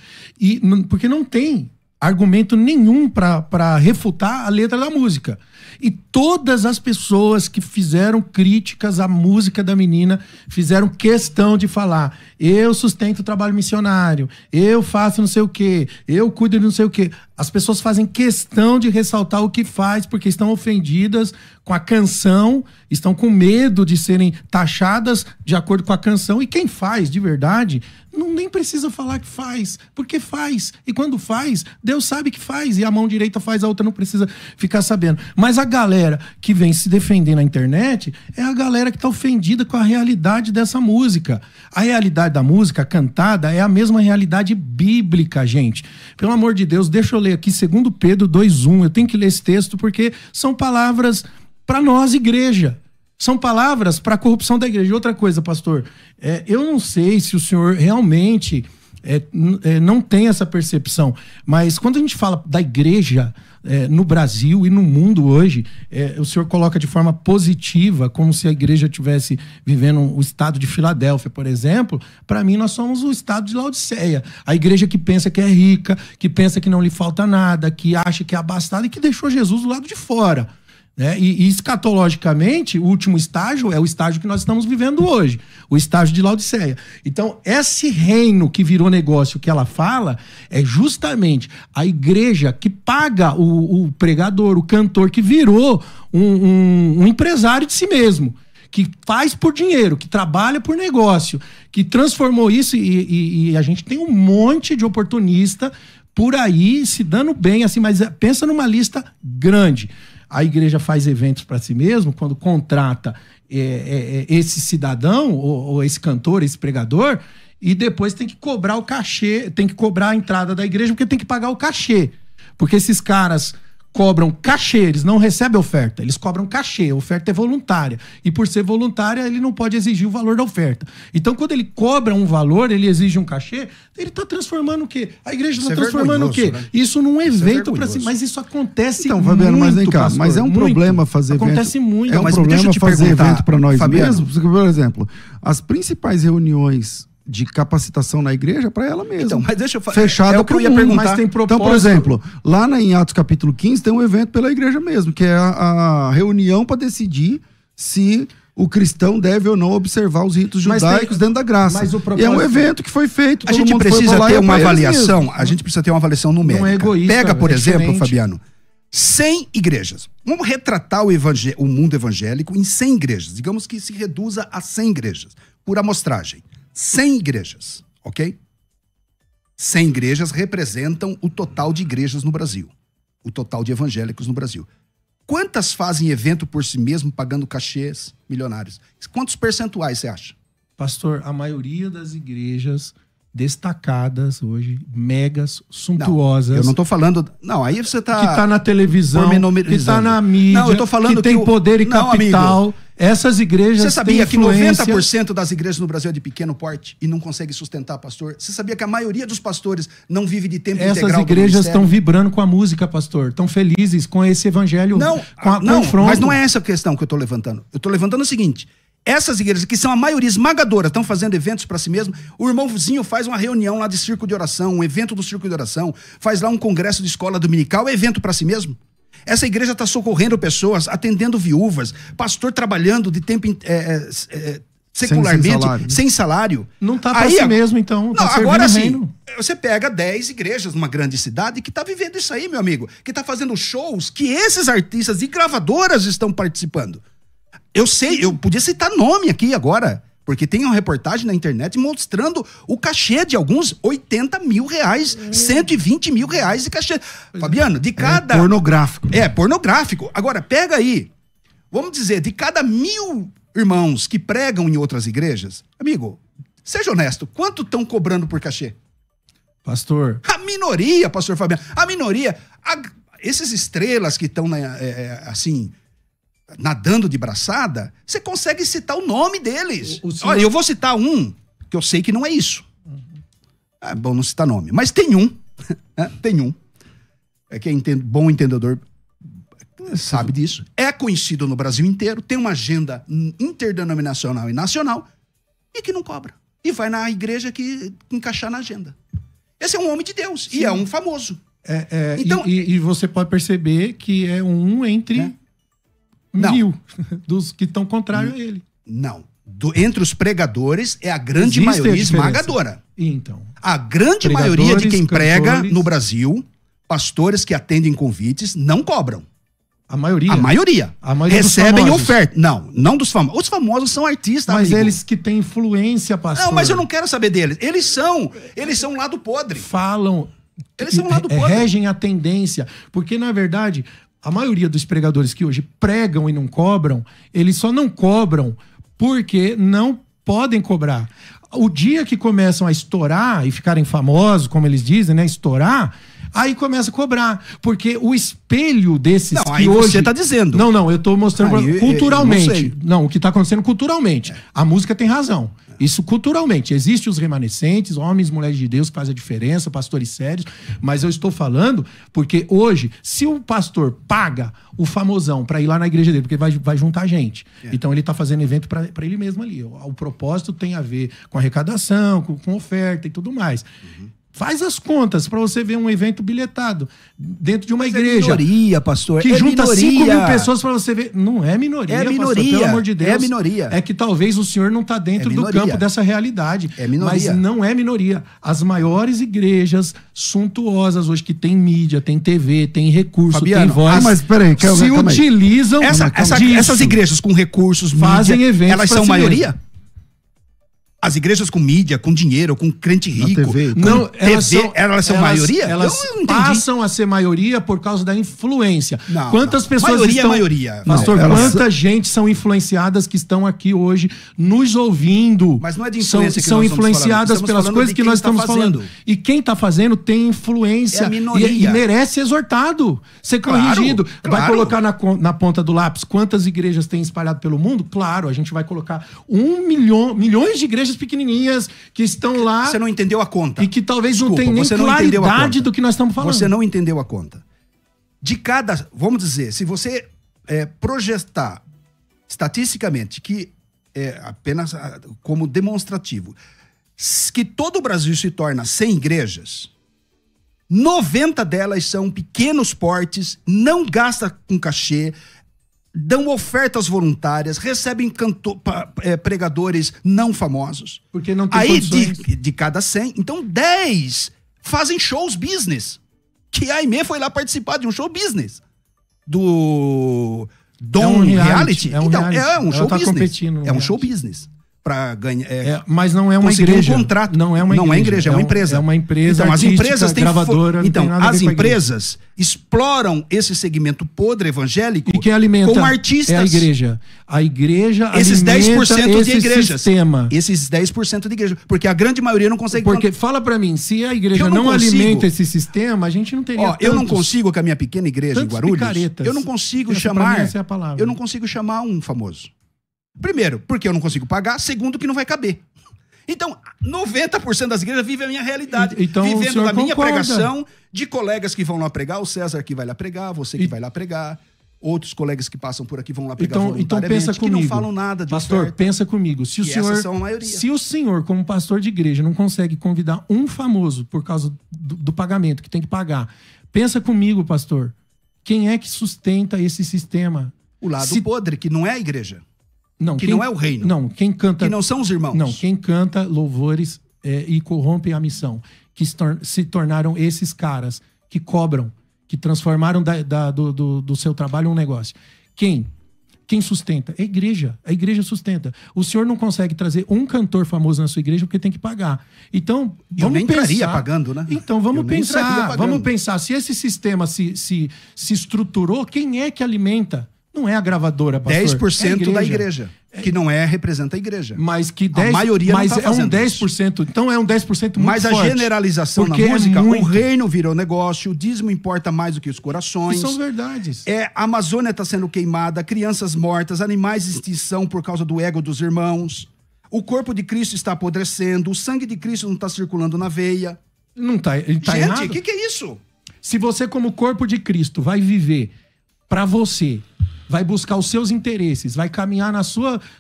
porque não tem argumento nenhum para refutar a letra da música. E todas as pessoas que fizeram críticas à música da menina fizeram questão de falar: eu sustento o trabalho missionário, eu faço não sei o quê, eu cuido de não sei o quê. As pessoas fazem questão de ressaltar o que faz porque estão ofendidas com a canção, estão com medo de serem taxadas de acordo com a canção. E quem faz, de verdade, nem precisa falar que faz, porque faz. E quando faz, Deus sabe que faz. E a mão direita faz, a outra não precisa ficar sabendo. Mas a galera que vem se defender na internet é a galera que está ofendida com a realidade dessa música. A realidade da música cantada é a mesma realidade bíblica, gente. Pelo amor de Deus, deixa eu ler aqui 2 Pedro 2:1. Eu tenho que ler esse texto porque são palavras para nós, igreja. São palavras para a corrupção da igreja. Outra coisa, pastor, eu não sei se o senhor realmente não tem essa percepção, mas quando a gente fala da igreja no Brasil e no mundo hoje, o senhor coloca de forma positiva, como se a igreja estivesse vivendo o estado de Filadélfia, por exemplo. Para mim, nós somos o estado de Laodiceia. A igreja que pensa que é rica, que pensa que não lhe falta nada, que acha que é abastada e que deixou Jesus do lado de fora. E escatologicamente, o último estágio é o estágio que nós estamos vivendo hoje, o estágio de Laodiceia. Então, esse reino que virou negócio que ela fala é justamente a igreja que paga o pregador, o cantor, que virou um empresário de si mesmo, que faz por dinheiro, que trabalha por negócio, que transformou isso, e a gente tem um monte de oportunista por aí se dando bem, assim, mas pensa numa lista grande. A igreja faz eventos para si mesmo, quando contrata esse cidadão, ou esse cantor, esse pregador, e depois tem que cobrar o cachê, tem que cobrar a entrada da igreja, porque tem que pagar o cachê. Porque esses caras cobram cachê, eles não recebem oferta, eles cobram cachê, a oferta é voluntária. E por ser voluntária, ele não pode exigir o valor da oferta. Então, quando ele cobra um valor, ele exige um cachê, ele está transformando o quê? A igreja está transformando o quê? Né? Isso num evento para si. Mas isso acontece muito, Fabiano, mas vem cá, pastor, mas é um problema fazer evento. Acontece muito. É um problema fazer evento para nós mesmos, porque, por exemplo, as principais reuniões de capacitação na igreja para ela mesma. Então, mas deixa eu falar. Fechada o que eu ia perguntar. Mas tem propósito. Então, por exemplo, lá em Atos capítulo 15 tem um evento pela igreja mesmo, que é a reunião para decidir se o cristão deve ou não observar os ritos judaicos dentro da graça. Mas o propósito... E é um evento que foi feito. A gente precisa ter uma avaliação. A gente precisa ter uma avaliação numérica. Não é egoísta. Pega, por exemplo, Fabiano, 100 igrejas. Vamos retratar o mundo evangélico em 100 igrejas. Digamos que se reduza a 100 igrejas, por amostragem. 100 igrejas, ok? 100 igrejas representam o total de igrejas no Brasil. O total de evangélicos no Brasil. Quantas fazem evento por si mesmo, pagando cachês milionários? Quantos percentuais você acha? Pastor, a maioria das igrejas destacadas hoje, megas, suntuosas. Não, eu não tô falando... Não, aí você tá... Que tá na televisão, que tá na mídia, não, eu tô falando que tem poder e capital. Amigo, essas igrejas você sabia têm influência... que 90% das igrejas no Brasil é de pequeno porte e não consegue sustentar pastor? Você sabia que a maioria dos pastores não vive de tempo integral? Essas igrejas estão vibrando com a música, pastor. Estão felizes com esse evangelho, com a confronto. Mas não é essa a questão que eu tô levantando. Eu tô levantando o seguinte... essas igrejas, que são a maioria esmagadora, estão fazendo eventos para si mesmo. O irmãozinho faz uma reunião lá de círculo de oração, um evento do círculo de oração, faz lá um congresso de escola dominical, é evento para si mesmo. Essa igreja está socorrendo pessoas, atendendo viúvas, pastor trabalhando de tempo secularmente, sem salário. Não está para si mesmo, então. Não, agora sim, você pega 10 igrejas numa grande cidade que está vivendo isso aí, meu amigo, que está fazendo shows que esses artistas e gravadoras estão participando. Eu sei, eu podia citar nome aqui agora, porque tem uma reportagem na internet mostrando o cachê de alguns 80 mil reais, 120 mil reais de cachê. Fabiano, de cada... pornográfico. Pornográfico. Agora, pega aí, vamos dizer, de cada 1000 irmãos que pregam em outras igrejas, amigo, seja honesto, quanto estão cobrando por cachê? Pastor. A minoria, pastor Fabiano, a minoria. Esses estrelas que estão, assim... nadando de braçada, você consegue citar o nome deles. Senhor... Olha, eu vou citar um, que eu sei que não é isso. É bom não citar nome, mas tem um. Tem um. É que é bom entendedor sabe disso. É conhecido no Brasil inteiro, tem uma agenda interdenominacional e nacional, e que não cobra. E vai na igreja que encaixar na agenda. Esse é um homem de Deus, sim, e é um famoso. Então, e você pode perceber que é um entre... Mil dos que estão contrários a ele. Não. Entre os pregadores é a grande maioria esmagadora. Então. A grande maioria de quem prega no Brasil, pastores que atendem convites, não cobram. A maioria? A maioria. Recebem oferta. Não dos famosos. Os famosos são artistas, mas amigo, eles que têm influência, pastor. Não, mas eu não quero saber deles. Eles são um lado podre. Falam. Eles são um lado podre. Regem a tendência. Porque, na verdade... A maioria dos pregadores que hoje pregam e não cobram, eles só não cobram porque não podem cobrar. O dia que começam a estourar e ficarem famosos, como eles dizem, né? Estourar, aí começa a cobrar. Porque o espelho desses não, que aí hoje... você tá dizendo. Não, eu tô mostrando culturalmente. Não, o que tá acontecendo culturalmente. A música tem razão. Isso culturalmente. Existem os remanescentes, homens e mulheres de Deus que fazem a diferença, pastores sérios, mas eu estou falando porque hoje, se o pastor paga o famosão para ir lá na igreja dele, porque vai juntar gente, então ele está fazendo evento para ele mesmo ali. O propósito tem a ver com arrecadação, com oferta e tudo mais. Faz as contas para você ver um evento bilhetado dentro de uma igreja. É minoria, pastor. Que junta 5.000 pessoas para você ver. Não é minoria, pastor, pelo amor de Deus. É minoria. É que talvez o senhor não está dentro do campo dessa realidade. É minoria. Mas não é minoria. As maiores igrejas suntuosas hoje, que tem mídia, tem TV, tem recurso, Fabiano, tem voz, mas peraí, se utilizam essas igrejas com recursos, fazem mídia, eventos, elas são maioria? As igrejas com mídia, com dinheiro, com crente rico, não, elas são maioria? Elas passam a ser maioria por causa da influência. Quantas pessoas maioria estão... é maioria. Pastor, quanta gente são influenciadas que estão aqui hoje nos ouvindo? Mas não é de influência são influenciadas pelas coisas que nós estamos falando. E quem está fazendo tem influência e merece ser exortado, ser corrigido. Vai colocar na ponta do lápis quantas igrejas tem espalhado pelo mundo? Claro, a gente vai colocar milhões de igrejas pequenininhas que estão lá... Você não entendeu a conta. E que talvez não tenha nem claridade do que nós estamos falando. Você não entendeu a conta. De cada... Vamos dizer, se você projetar estatisticamente, que apenas como demonstrativo, que todo o Brasil se torna 100 igrejas, 90 delas são pequenos portes, não gasta com cachê, dão ofertas voluntárias, recebem pregadores não famosos. Porque não tem aí, de cada 100, então 10 fazem shows business. Que a Aimee foi lá participar de um show business. Do Dom Reality. Então, é um show business. É um show business. Para ganhar. Mas não é uma igreja. Um contrato. Não é uma igreja, é uma empresa. É uma empresa. Então, as empresas têm gravadora. Então, as empresas exploram esse segmento podre evangélico. E quem alimenta com artistas. É a igreja. A igreja esses 10% de igrejas. Sistema. Esses 10% de igreja. Porque a grande maioria não consegue. Porque fala para mim, se a igreja não alimenta esse sistema, a gente não teria. Eu não consigo, com a minha pequena igreja em Guarulhos, eu não consigo chamar. Eu não consigo chamar um famoso. Primeiro, porque eu não consigo pagar. Segundo, que não vai caber. Então, 90% das igrejas vivem a minha realidade. Então, vivendo da minha pregação, de colegas que vão lá pregar, o César que vai lá pregar, você que vai lá pregar, Outros colegas que passam por aqui vão lá pegar então voluntariamente, pensa comigo, que não falam nada de pastor, oferta. pensa comigo. Se o senhor, essas são a maioria. Se o senhor, como pastor de igreja, não consegue convidar um famoso por causa do pagamento que tem que pagar, pensa comigo, pastor. Quem é que sustenta esse sistema? O lado podre, que não é a igreja. Não, que não é o reino. Não, quem canta... Que não são os irmãos. Não, quem canta louvores e corrompe a missão. Que se tornaram esses caras que cobram, que transformaram do seu trabalho um negócio. Quem sustenta? É a igreja. A igreja sustenta. O senhor não consegue trazer um cantor famoso na sua igreja porque tem que pagar. Então, vamos pensar... Eu nem entraria pagando, né? Então, vamos pensar. Se esse sistema se estruturou, quem é que alimenta? Não é a gravadora, pastor. 10% da igreja. Que não representa a igreja. Mas que 10%, a maioria mas não tá é um 10%. Isso. Então é um 10% muito mas forte. Mas a generalização na música, o reino virou negócio, o dízimo importa mais do que os corações. Isso são verdades. A Amazônia está sendo queimada, crianças mortas, animais em extinção por causa do ego dos irmãos. O corpo de Cristo está apodrecendo, o sangue de Cristo não está circulando na veia. Não tá, ele tá errado. Gente, o que é isso? Se você, como corpo de Cristo, vai viver para você, vai buscar os seus interesses, vai caminhar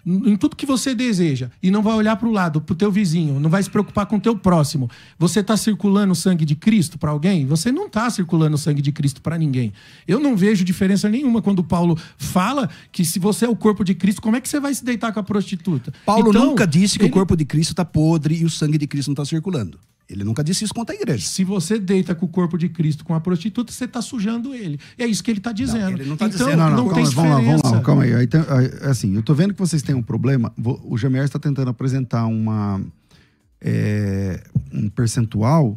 em tudo que você deseja e não vai olhar para o lado, para o teu vizinho, não vai se preocupar com o teu próximo. Você está circulando o sangue de Cristo para alguém? Você não está circulando o sangue de Cristo para ninguém. Eu não vejo diferença nenhuma quando Paulo fala que se você é o corpo de Cristo, como é que você vai se deitar com a prostituta? Paulo nunca disse que o corpo de Cristo está podre e o sangue de Cristo não está circulando. Ele nunca disse isso contra a igreja. Se você deita com o corpo de Cristo com a prostituta, você está sujando ele. É isso que ele está dizendo. Não, ele não está então, dizendo. Não tem diferença. Vamos lá, calma aí. Assim, eu tô vendo que vocês têm um problema. O Jamier está tentando apresentar um percentual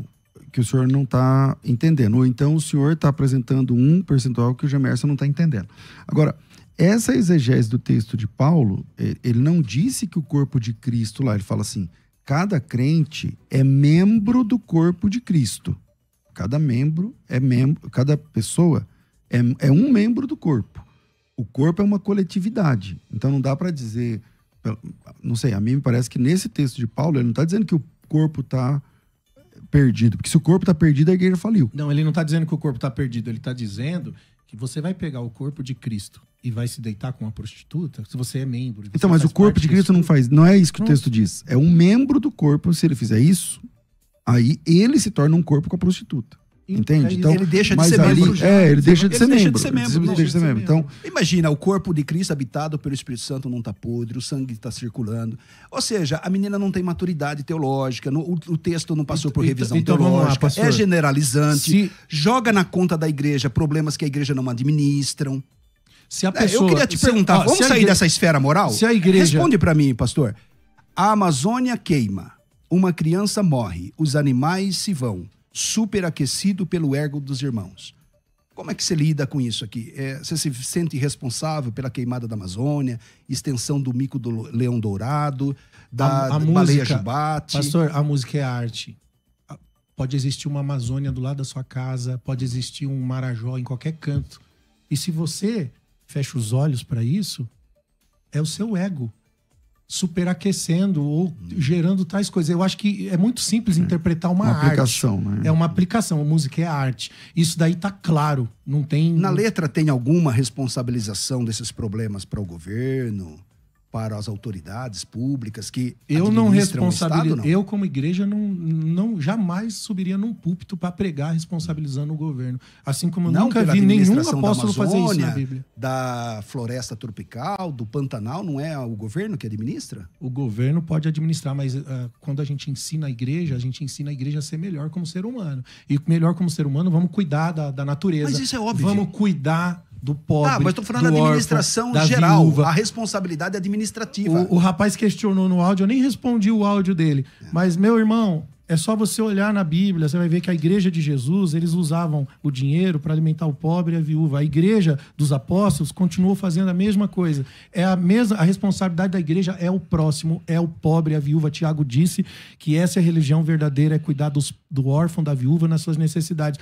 que o senhor não está entendendo. Ou então o senhor está apresentando um percentual que o Jamier não está entendendo. Agora, essa exegese do texto de Paulo, ele não disse que o corpo de Cristo lá, ele fala assim... Cada crente é membro do corpo de Cristo. Cada pessoa é um membro do corpo. O corpo é uma coletividade. Então não dá para dizer... Não sei, a mim me parece que nesse texto de Paulo, ele não está dizendo que o corpo está perdido. Porque se o corpo está perdido, a igreja faliu. Não, ele não está dizendo que o corpo está perdido. Ele está dizendo que você vai pegar o corpo de Cristo e vai se deitar com uma prostituta, se você é membro. Então, mas o corpo de Cristo não é isso que o texto diz. É um membro do corpo, se ele fizer isso, aí ele se torna um corpo com a prostituta. Entende? Então, ele deixa de ser membro. Ele deixa de ser membro. Então, imagina, o corpo de Cristo habitado pelo Espírito Santo não está podre, o sangue está circulando. Ou seja, a menina não tem maturidade teológica, o texto não passou por revisão teológica, é generalizante, joga na conta da igreja problemas que a igreja não administram. Se a pessoa, eu queria te perguntar, vamos sair dessa esfera moral? Se a igreja... Responde para mim, pastor. A Amazônia queima, uma criança morre, os animais se vão. Superaquecido pelo ego dos irmãos. Como é que você lida com isso aqui? Você se sente responsável pela queimada da Amazônia, extensão do mico do leão dourado, da baleia jubarte? Pastor, a música é arte. Pode existir uma Amazônia do lado da sua casa, pode existir um Marajó em qualquer canto. E se você fecha os olhos para isso, é o seu ego superaquecendo ou gerando tais coisas. Eu acho que é muito simples interpretar uma arte. Aplicação, né? É uma aplicação. A música é arte. Isso daí tá claro. Não tem... Na letra tem alguma responsabilização desses problemas para o governo, para as autoridades públicas que eu não responsabilizo. Estado, não? Eu, como igreja, não jamais subiria num púlpito para pregar responsabilizando o governo. Assim como eu nunca vi nenhum apóstolo fazer isso na Bíblia. Da floresta tropical, do Pantanal, não é o governo que administra? O governo pode administrar, mas quando a gente ensina a igreja a ser melhor como ser humano. E melhor como ser humano, vamos cuidar da natureza. Mas isso é óbvio. Vamos cuidar do pobre, mas estou falando da administração órfão, geral, viúva. A responsabilidade administrativa. O rapaz questionou no áudio, eu nem respondi o áudio dele. Mas, meu irmão, é só você olhar na Bíblia, você vai ver que a igreja de Jesus, eles usavam o dinheiro para alimentar o pobre e a viúva. A igreja dos apóstolos continuou fazendo a mesma coisa. A responsabilidade da igreja é o próximo, é o pobre, a viúva. Tiago disse que essa é a religião verdadeira, é cuidar do órfão, da viúva nas suas necessidades.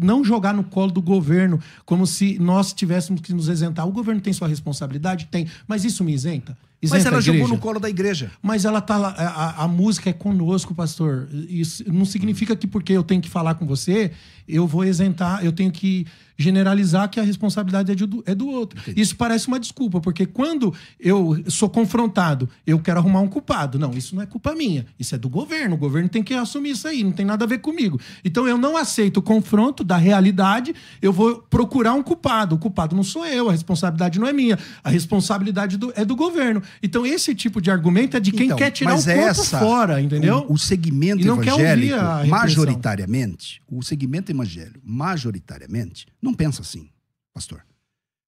Não jogar no colo do governo como se nós tivéssemos que nos isentar. O governo tem sua responsabilidade? Tem. Mas isso me isenta? Mas ela jogou no colo da igreja. Mas ela tá lá, a música é conosco, pastor. Isso não significa que porque eu tenho que falar com você, eu vou isentar, eu tenho que generalizar que a responsabilidade é do outro. Entendi. Isso parece uma desculpa, porque quando eu sou confrontado, eu quero arrumar um culpado. Não, isso não é culpa minha, isso é do governo. O governo tem que assumir isso aí, não tem nada a ver comigo. Então eu não aceito o confronto da realidade, eu vou procurar um culpado. O culpado não sou eu, a responsabilidade não é minha, a responsabilidade é do governo. Então esse tipo de argumento é de quem quer tirar o corpo fora, entendeu? O segmento E não quer ouvir evangélico, a repressão. majoritariamente, o segmento evangélico, majoritariamente, não pensa assim, pastor.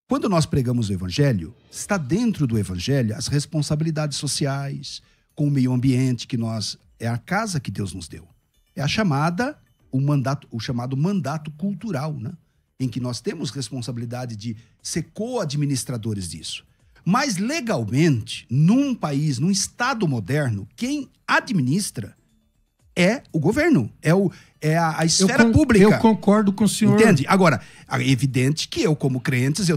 Quando nós pregamos o evangelho, está dentro do evangelho as responsabilidades sociais, com o meio ambiente que é a casa que Deus nos deu. É a chamada, o chamado mandato cultural, né? Em que nós temos responsabilidade de ser co-administradores disso. Mas legalmente, num país, num Estado moderno, quem administra é o governo, é a esfera pública. Eu concordo com o senhor. Entende? Agora, é evidente que eu, como crentes,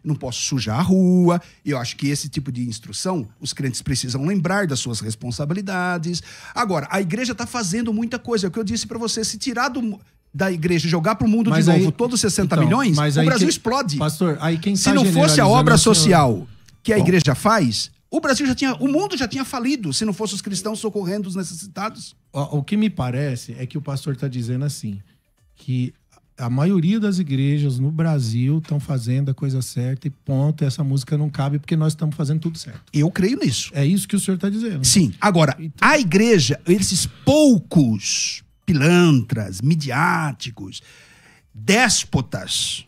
não posso sujar a rua. Eu acho que esse tipo de instrução, os crentes precisam lembrar das suas responsabilidades. Agora, a igreja está fazendo muita coisa. É o que eu disse para você, se tirar da igreja e jogar para o mundo de novo todos 60 milhões, o Brasil explode. Pastor, aí quem se não fosse a obra social que a igreja faz, o mundo já tinha falido se não fossem os cristãos socorrendo os necessitados. O que me parece é que o pastor está dizendo assim, que a maioria das igrejas no Brasil estão fazendo a coisa certa e ponto, essa música não cabe porque nós estamos fazendo tudo certo. Eu creio nisso. É isso que o senhor está dizendo. Sim. Agora, a igreja, esses poucos pilantras, midiáticos, déspotas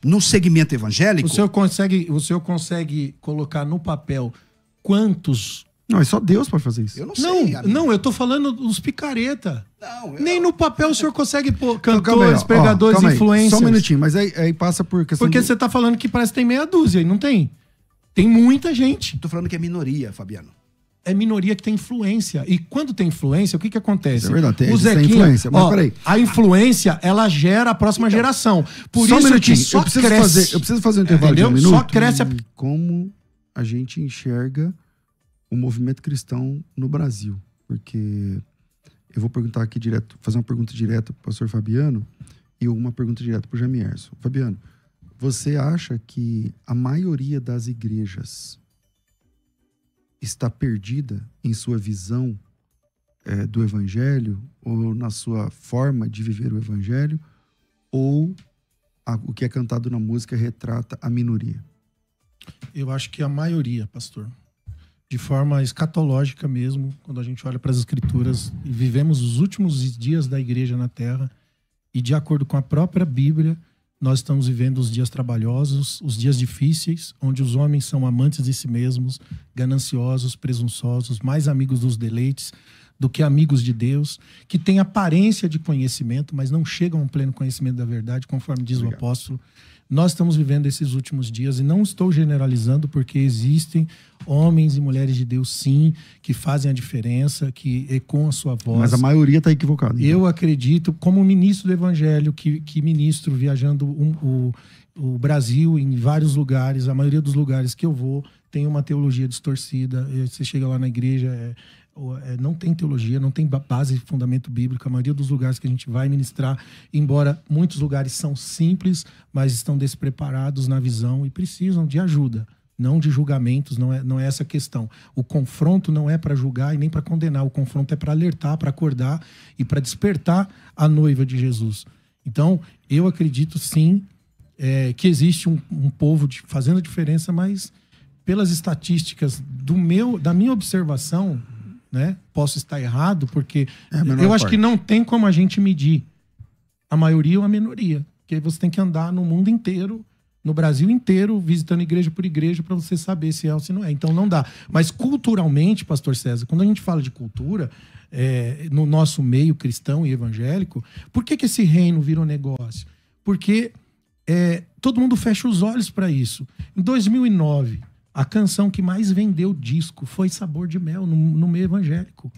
no segmento evangélico... O senhor consegue colocar no papel quantos... Não, é só Deus pode fazer isso. Eu não sei. Não, eu tô falando dos picareta. Não, nem no papel o senhor consegue pôr cantores, calma aí, pregadores, influencers. Só um minutinho, mas aí passa por questão... Porque você tá falando que parece que tem meia dúzia e não tem. Tem muita gente. Tô falando que é minoria, Fabiano. É minoria que tem influência. E quando tem influência, o que acontece? É verdade, tem influência. Mas peraí. A influência, ela gera a próxima geração. Por só isso que só cresce. Eu preciso fazer um intervalo de um minuto. Só cresce como a gente enxerga o movimento cristão no Brasil. Porque eu vou perguntar aqui direto, fazer uma pergunta direta para o pastor Fabiano e uma pergunta direta para o Jamierson. Fabiano, você acha que a maioria das igrejas está perdida em sua visão do evangelho ou na sua forma de viver o evangelho, ou o que é cantado na música retrata a minoria? Eu acho que a maioria, pastor. De forma escatológica mesmo, quando a gente olha para as escrituras e vivemos os últimos dias da igreja na terra, e de acordo com a própria Bíblia, nós estamos vivendo os dias trabalhosos, os dias difíceis, onde os homens são amantes de si mesmos, gananciosos, presunçosos, mais amigos dos deleites do que amigos de Deus, que têm aparência de conhecimento, mas não chegam a um pleno conhecimento da verdade, conforme diz o apóstolo. Nós estamos vivendo esses últimos dias, e não estou generalizando, porque existem homens e mulheres de Deus, sim, que fazem a diferença, que ecoam a sua voz. Mas a maioria está equivocada. Então. Eu acredito, como ministro do Evangelho, que ministro viajando o Brasil em vários lugares, a maioria dos lugares que eu vou tem uma teologia distorcida. Você chega lá na igreja... não tem teologia, não tem base de fundamento bíblico. A maioria dos lugares que a gente vai ministrar, embora muitos lugares são simples, mas estão despreparados na visão e precisam de ajuda, não de julgamentos, não é essa a questão. O confronto não é para julgar e nem para condenar, o confronto é para alertar, para acordar e para despertar a noiva de Jesus. Então, eu acredito sim que existe um povo fazendo a diferença, mas pelas estatísticas da minha observação, né? Posso estar errado, porque eu acho que não tem como a gente medir a maioria ou a minoria. Porque você tem que andar no mundo inteiro, no Brasil inteiro, visitando igreja por igreja, para você saber se é ou se não é. Então não dá. Mas culturalmente, pastor César, quando a gente fala de cultura, no nosso meio cristão e evangélico, por que esse reino virou negócio? Porque todo mundo fecha os olhos para isso. Em 2009... a canção que mais vendeu disco foi Sabor de Mel, no meio evangélico.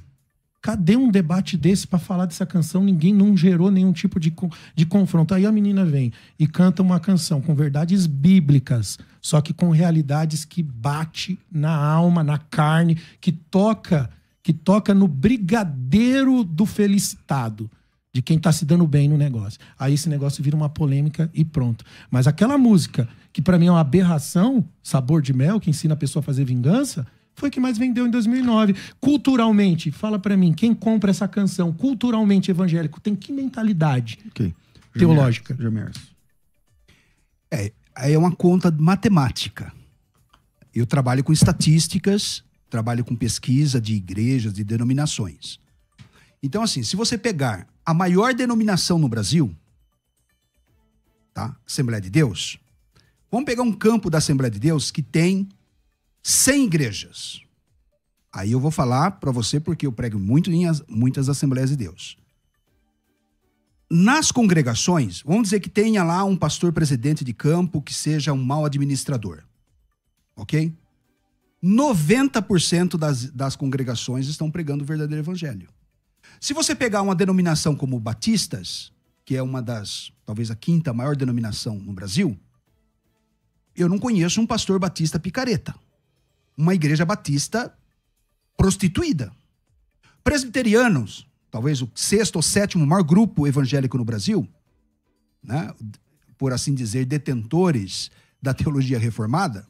Cadê um debate desse para falar dessa canção? Ninguém não gerou nenhum tipo de confronto. Aí a menina vem e canta uma canção com verdades bíblicas, só que com realidades que bate na alma, na carne, que toca no brigadeiro do felicitado. de quem tá se dando bem no negócio. Aí esse negócio vira uma polêmica e pronto. Mas aquela música, que pra mim é uma aberração, Sabor de Mel, que ensina a pessoa a fazer vingança, foi que mais vendeu em 2009. Culturalmente, fala pra mim, quem compra essa canção, culturalmente evangélico, tem que mentalidade teológica? Jamierson. É uma conta matemática. Eu trabalho com estatísticas, trabalho com pesquisa de igrejas, de denominações. Então, assim, se você pegar a maior denominação no Brasil, tá? Assembleia de Deus, vamos pegar um campo da Assembleia de Deus que tem 100 igrejas. Aí eu vou falar para você porque eu prego muito em muitas Assembleias de Deus. Nas congregações, vamos dizer que tenha lá um pastor presidente de campo que seja um mau administrador. Ok? 90% das congregações estão pregando o verdadeiro evangelho. Se você pegar uma denominação como Batistas, que é uma das, talvez a 5ª maior denominação no Brasil, eu não conheço um pastor batista picareta. Uma igreja batista prostituída. Presbiterianos, talvez o 6º ou 7º maior grupo evangélico no Brasil, né? Por assim dizer, detentores da teologia reformada.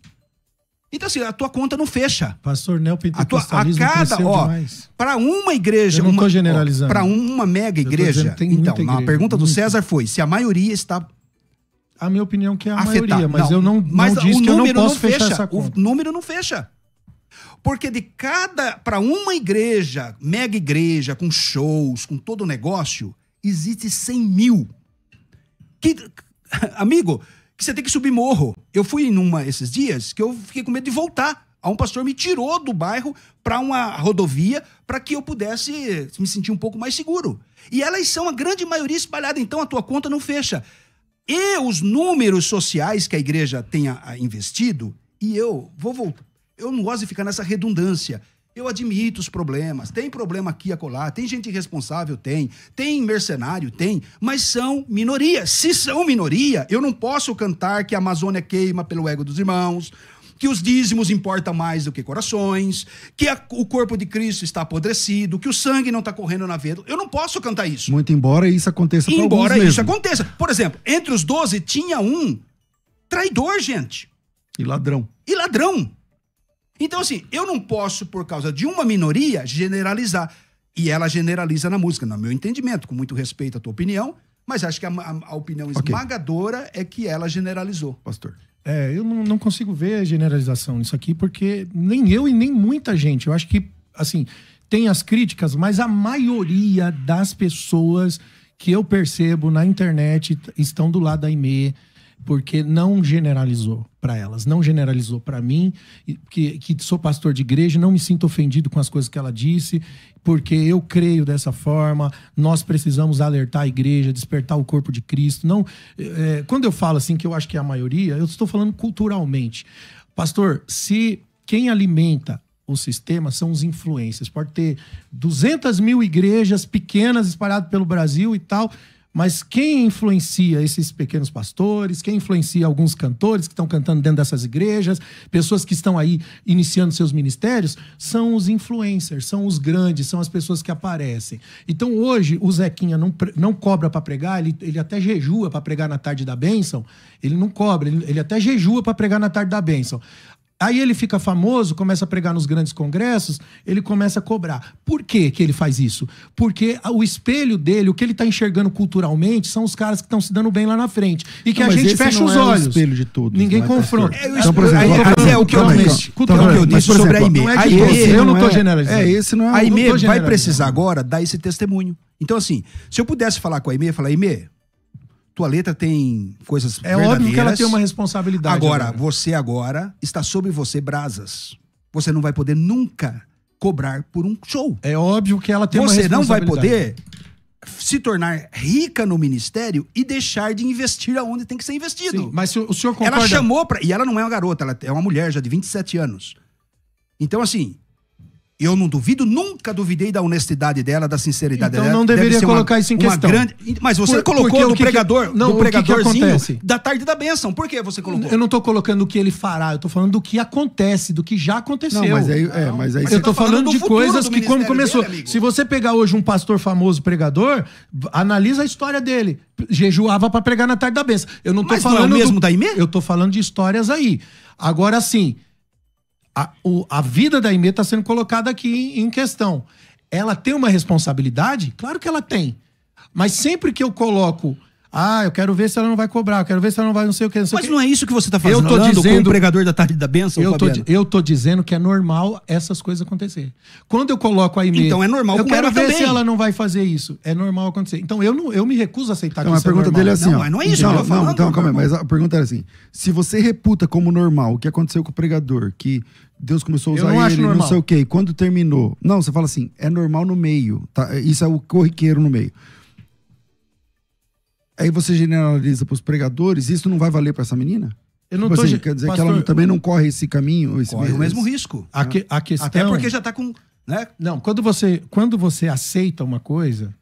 Então, assim, a tua conta não fecha. Pastor, neopentecostalismo cresceu demais. Para uma igreja... Eu não estou generalizando. Para uma mega igreja... Então, a pergunta do César foi se a maioria está... A minha opinião é que é a afetada. Maioria, mas eu não disse que eu não posso fechar essa conta. O número não fecha. Porque para uma igreja, mega igreja, com shows, com todo o negócio, existe 100 mil. Amigo, que você tem que subir morro. Eu fui esses dias que eu fiquei com medo de voltar. Um pastor me tirou do bairro para uma rodovia para que eu pudesse me sentir um pouco mais seguro. E elas são a grande maioria espalhada, então a tua conta não fecha. E os números sociais que a igreja tenha investido, e eu vou voltar. Eu não gosto de ficar nessa redundância. Eu admito os problemas. Tem problema aqui e acolá. Tem gente irresponsável? Tem mercenário? Tem. Mas são minoria. Se são minoria, eu não posso cantar que a Amazônia queima pelo ego dos irmãos, que os dízimos importam mais do que corações, que o corpo de Cristo está apodrecido, que o sangue não está correndo na veia. Eu não posso cantar isso. Muito embora isso aconteça para alguns mesmo. Embora isso aconteça. Por exemplo, entre os 12 tinha um traidor, gente. E ladrão. Então, assim, eu não posso, por causa de uma minoria, generalizar. E ela generaliza na música, no meu entendimento, com muito respeito à tua opinião, mas acho que a opinião esmagadora é que ela generalizou. Pastor. Eu não consigo ver generalização nisso aqui, porque nem eu e nem muita gente. Eu acho que, assim, tem as críticas, mas a maioria das pessoas que eu percebo na internet estão do lado da Aimee, porque não generalizou para elas, não generalizou para mim, que sou pastor de igreja, não me sinto ofendido com as coisas que ela disse, porque eu creio dessa forma, nós precisamos alertar a igreja, despertar o corpo de Cristo. Não, quando eu falo assim, que eu acho que é a maioria, eu estou falando culturalmente. Pastor, se quem alimenta o sistema são os influencers, pode ter 200 mil igrejas pequenas espalhadas pelo Brasil e tal, mas quem influencia esses pequenos pastores, quem influencia alguns cantores que estão cantando dentro dessas igrejas, pessoas que estão aí iniciando seus ministérios, são os influencers, são os grandes, são as pessoas que aparecem. Então hoje o Zequinha não cobra para pregar, ele até jejua para pregar na tarde da bênção, ele não cobra, ele até jejua para pregar na tarde da bênção. Aí ele fica famoso, começa a pregar nos grandes congressos, ele começa a cobrar. Por que ele faz isso? Porque o espelho dele, o que ele está enxergando culturalmente, são os caras que estão se dando bem lá na frente. E que a gente fecha os olhos. É o espelho de todos. Ninguém confronta. Então, por exemplo, é o que eu disse. Eu disse sobre a Aimee. Eu não estou generalizando. A Aimee vai precisar agora dar esse testemunho. Então, assim, se eu pudesse falar com a Aimee, falar, Aimee, tua letra tem coisas verdadeiras. Óbvio que ela tem uma responsabilidade. Agora, você está sobre você brasas. Você não vai poder nunca cobrar por um show. É óbvio que ela tem uma responsabilidade. Você não vai poder se tornar rica no ministério e deixar de investir aonde tem que ser investido. Sim, mas o senhor concorda? Ela chamou pra... E ela não é uma garota, ela é uma mulher já de 27 anos. Então, assim, Eu não duvido, nunca duvidei da honestidade dela, da sinceridade dela. Então não deveria colocar isso em questão. Mas você colocou do pregador, do pregadorzinho da tarde da bênção. Por que você colocou? Eu não tô colocando o que ele fará, eu tô falando do que acontece, do que já aconteceu. Não, mas aí eu tô falando de coisas que como começou. Dele, se você pegar hoje um pastor famoso pregador, analisa a história dele. Jejuava para pregar na tarde da bênção. Eu não tô mas falando não é o mesmo da Aimee? Eu tô falando de histórias aí. Agora sim, a vida da Aimee está sendo colocada aqui em questão. Ela tem uma responsabilidade? Claro que ela tem. Mas sempre que eu coloco, eu quero ver se ela não vai cobrar, eu quero ver se ela não vai não sei o que. Mas não é isso que você está fazendo, com o pregador da tarde da bênção, eu tô dizendo que é normal essas coisas acontecer. Quando eu coloco a Aimee... Então é normal eu com quero ela ver também. se ela não vai fazer isso. É normal acontecer. Então eu me recuso a aceitar que isso isso é normal. A pergunta dele é assim, não, não é isso que eu tô falando. Então, calma aí, mas a pergunta era assim, se você reputa como normal o que aconteceu com o pregador, que Deus começou a usar ele, não sei o quê, quando terminou... Não, você fala assim, é normal no meio, tá? Isso é o corriqueiro no meio. Aí você generaliza para os pregadores, isso não vai valer para essa menina? Eu não tô assim, quer dizer, pastor, que ela também não corre esse caminho? Corre o mesmo risco. A questão... Até porque já está com... Né? Não, quando você aceita uma coisa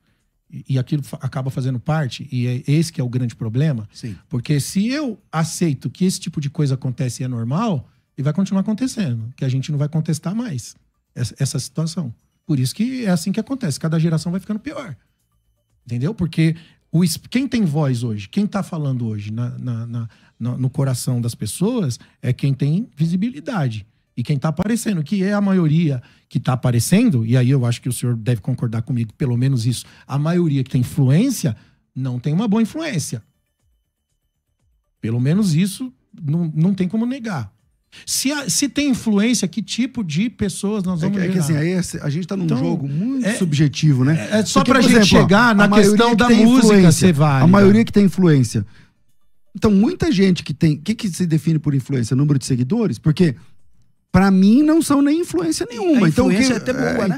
e aquilo acaba fazendo parte, e é esse que é o grande problema, sim. Porque se eu aceito que esse tipo de coisa acontece e é normal, e vai continuar acontecendo, que a gente não vai contestar mais essa situação. Por isso que é assim que acontece, cada geração vai ficando pior. Entendeu? Porque quem tem voz hoje, quem está falando hoje no coração das pessoas é quem tem visibilidade. E quem está aparecendo, que é a maioria que está aparecendo, e aí eu acho que o senhor deve concordar comigo, pelo menos isso, a maioria que tem influência, não tem uma boa influência. Pelo menos isso não tem como negar. Se tem influência, que tipo de pessoas nós vamos É que assim, aí a gente tá num jogo muito subjetivo, né? É só pra gente chegar na questão da música ser válida. A maioria que tem influência. Então, muita gente que tem... O que se define por influência? Número de seguidores? Porque, pra mim, não são nem influência nenhuma. A influência é até boa, né?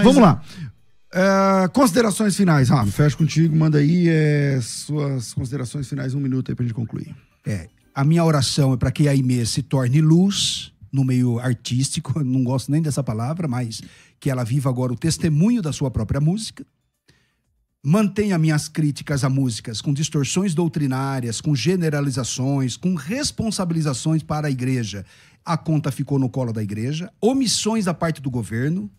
Vamos lá. Considerações finais, Rafa. Fecha contigo, manda aí suas considerações finais, 1 minuto aí pra gente concluir. A minha oração é para que a Aimee se torne luz no meio artístico, eu não gosto nem dessa palavra, mas que ela viva agora o testemunho da sua própria música. Mantenha minhas críticas a músicas com distorções doutrinárias, com generalizações, com responsabilizações para a igreja. A conta ficou no colo da igreja. Omissões da parte do governo.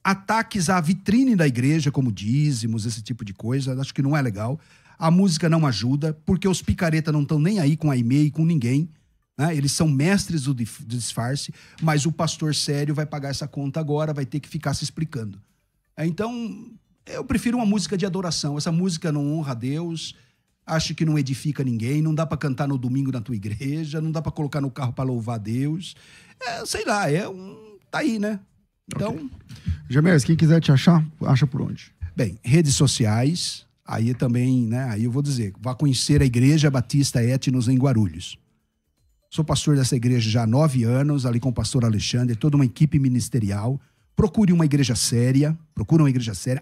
Ataques à vitrine da igreja, como dízimos, esse tipo de coisa. Acho que não é legal. A música não ajuda, porque os picareta não estão nem aí com a Aimee e com ninguém. Né? Eles são mestres do disfarce, mas o pastor sério vai pagar essa conta agora, vai ter que ficar se explicando. Então, eu prefiro uma música de adoração. Essa música não honra a Deus, acho que não edifica ninguém, não dá para cantar no domingo na tua igreja, não dá para colocar no carro para louvar a Deus. Sei lá, tá aí, né? Então... Okay. Jamers, quem quiser te achar, acha por onde? Bem, redes sociais... Aí também, né? Aí eu vou dizer, vá conhecer a Igreja Batista Etnos em Guarulhos. Sou pastor dessa igreja já há 9 anos, ali com o pastor Alexandre, toda uma equipe ministerial. Procure uma igreja séria,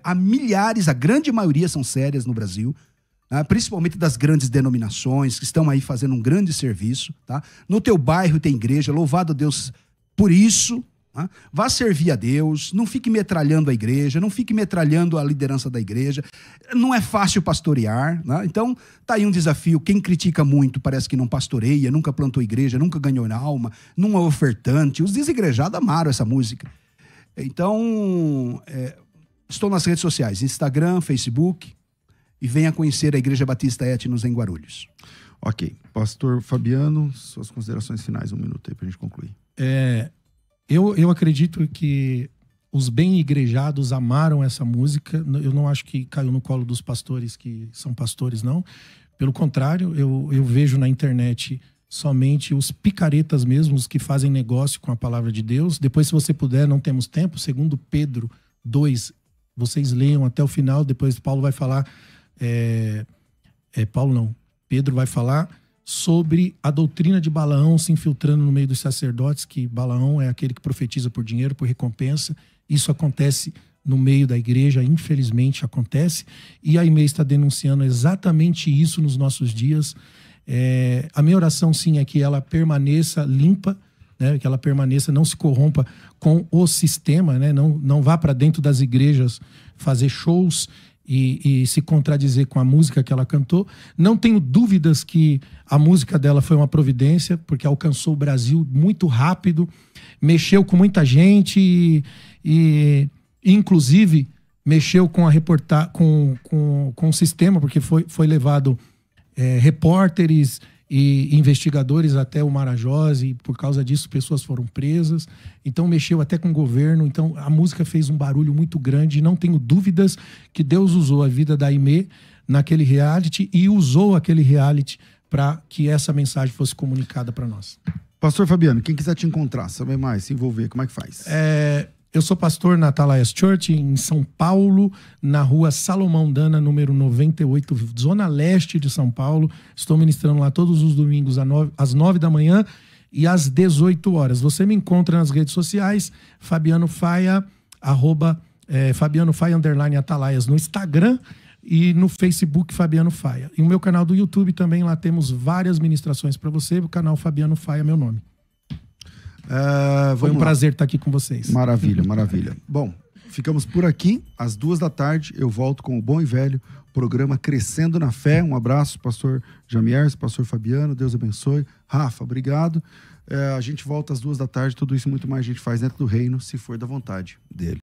Há milhares, a grande maioria são sérias no Brasil, né? Principalmente das grandes denominações, que estão aí fazendo um grande serviço. Tá? No teu bairro tem igreja, louvado a Deus por isso. Vá servir a Deus, não fique metralhando a igreja, não fique metralhando a liderança da igreja. Não é fácil pastorear, né? Então tá aí um desafio. Quem critica muito parece que não pastoreia, nunca plantou igreja, nunca ganhou na alma, não é ofertante. Os desigrejados amaram essa música. Então, estou nas redes sociais, Instagram, Facebook, e venha conhecer a Igreja Batista Etnos em Guarulhos. Ok. Pastor Fabiano, suas considerações finais, 1 minuto aí pra gente concluir. Eu acredito que os bem igrejados amaram essa música. Eu não acho que caiu no colo dos pastores que são pastores, não. Pelo contrário, eu vejo na internet somente os picaretas mesmo, os que fazem negócio com a palavra de Deus. Depois, se você puder, não temos tempo, segundo Pedro 2, vocês leiam até o final, depois Paulo vai falar... Pedro vai falar... sobre a doutrina de Balaão se infiltrando no meio dos sacerdotes, que Balaão é aquele que profetiza por dinheiro, por recompensa. Isso acontece no meio da igreja, infelizmente acontece, e a Aimee está denunciando exatamente isso nos nossos dias. A minha oração, sim, é que ela permaneça limpa, né? Que ela permaneça, não se corrompa com o sistema, né? Não vá para dentro das igrejas fazer shows e se contradizer com a música que ela cantou. Não tenho dúvidas que a música dela foi uma providência, porque alcançou o Brasil muito rápido, mexeu com muita gente e inclusive mexeu com a com o sistema, porque foi levado repórteres e investigadores até o Marajós, e por causa disso pessoas foram presas. Então mexeu até com o governo. Então a música fez um barulho muito grande, e não tenho dúvidas que Deus usou a vida da Aimee naquele reality, e usou aquele reality para que essa mensagem fosse comunicada para nós. Pastor Fabiano, quem quiser te encontrar, saber mais, se envolver, como é que faz? Eu sou pastor na Atalaias Church, em São Paulo, na rua Salomão Dana, número 98, zona leste de São Paulo. Estou ministrando lá todos os domingos às 9 da manhã e às 18 horas. Você me encontra nas redes sociais, Fabiano Faia, Fabiano Faia _Atalaias no Instagram e no Facebook Fabiano Faia. E o meu canal do YouTube também, lá temos várias ministrações para você. O canal Fabiano Faia é meu nome. Foi um prazer estar aqui com vocês. Maravilha, maravilha. Bom, ficamos por aqui. Às 14h eu volto com o bom e velho programa Crescendo na Fé. Um abraço, pastor Jamiers, pastor Fabiano, Deus abençoe. Rafa, obrigado. A gente volta às 14h, tudo isso e muito mais a gente faz dentro do reino, se for da vontade dele.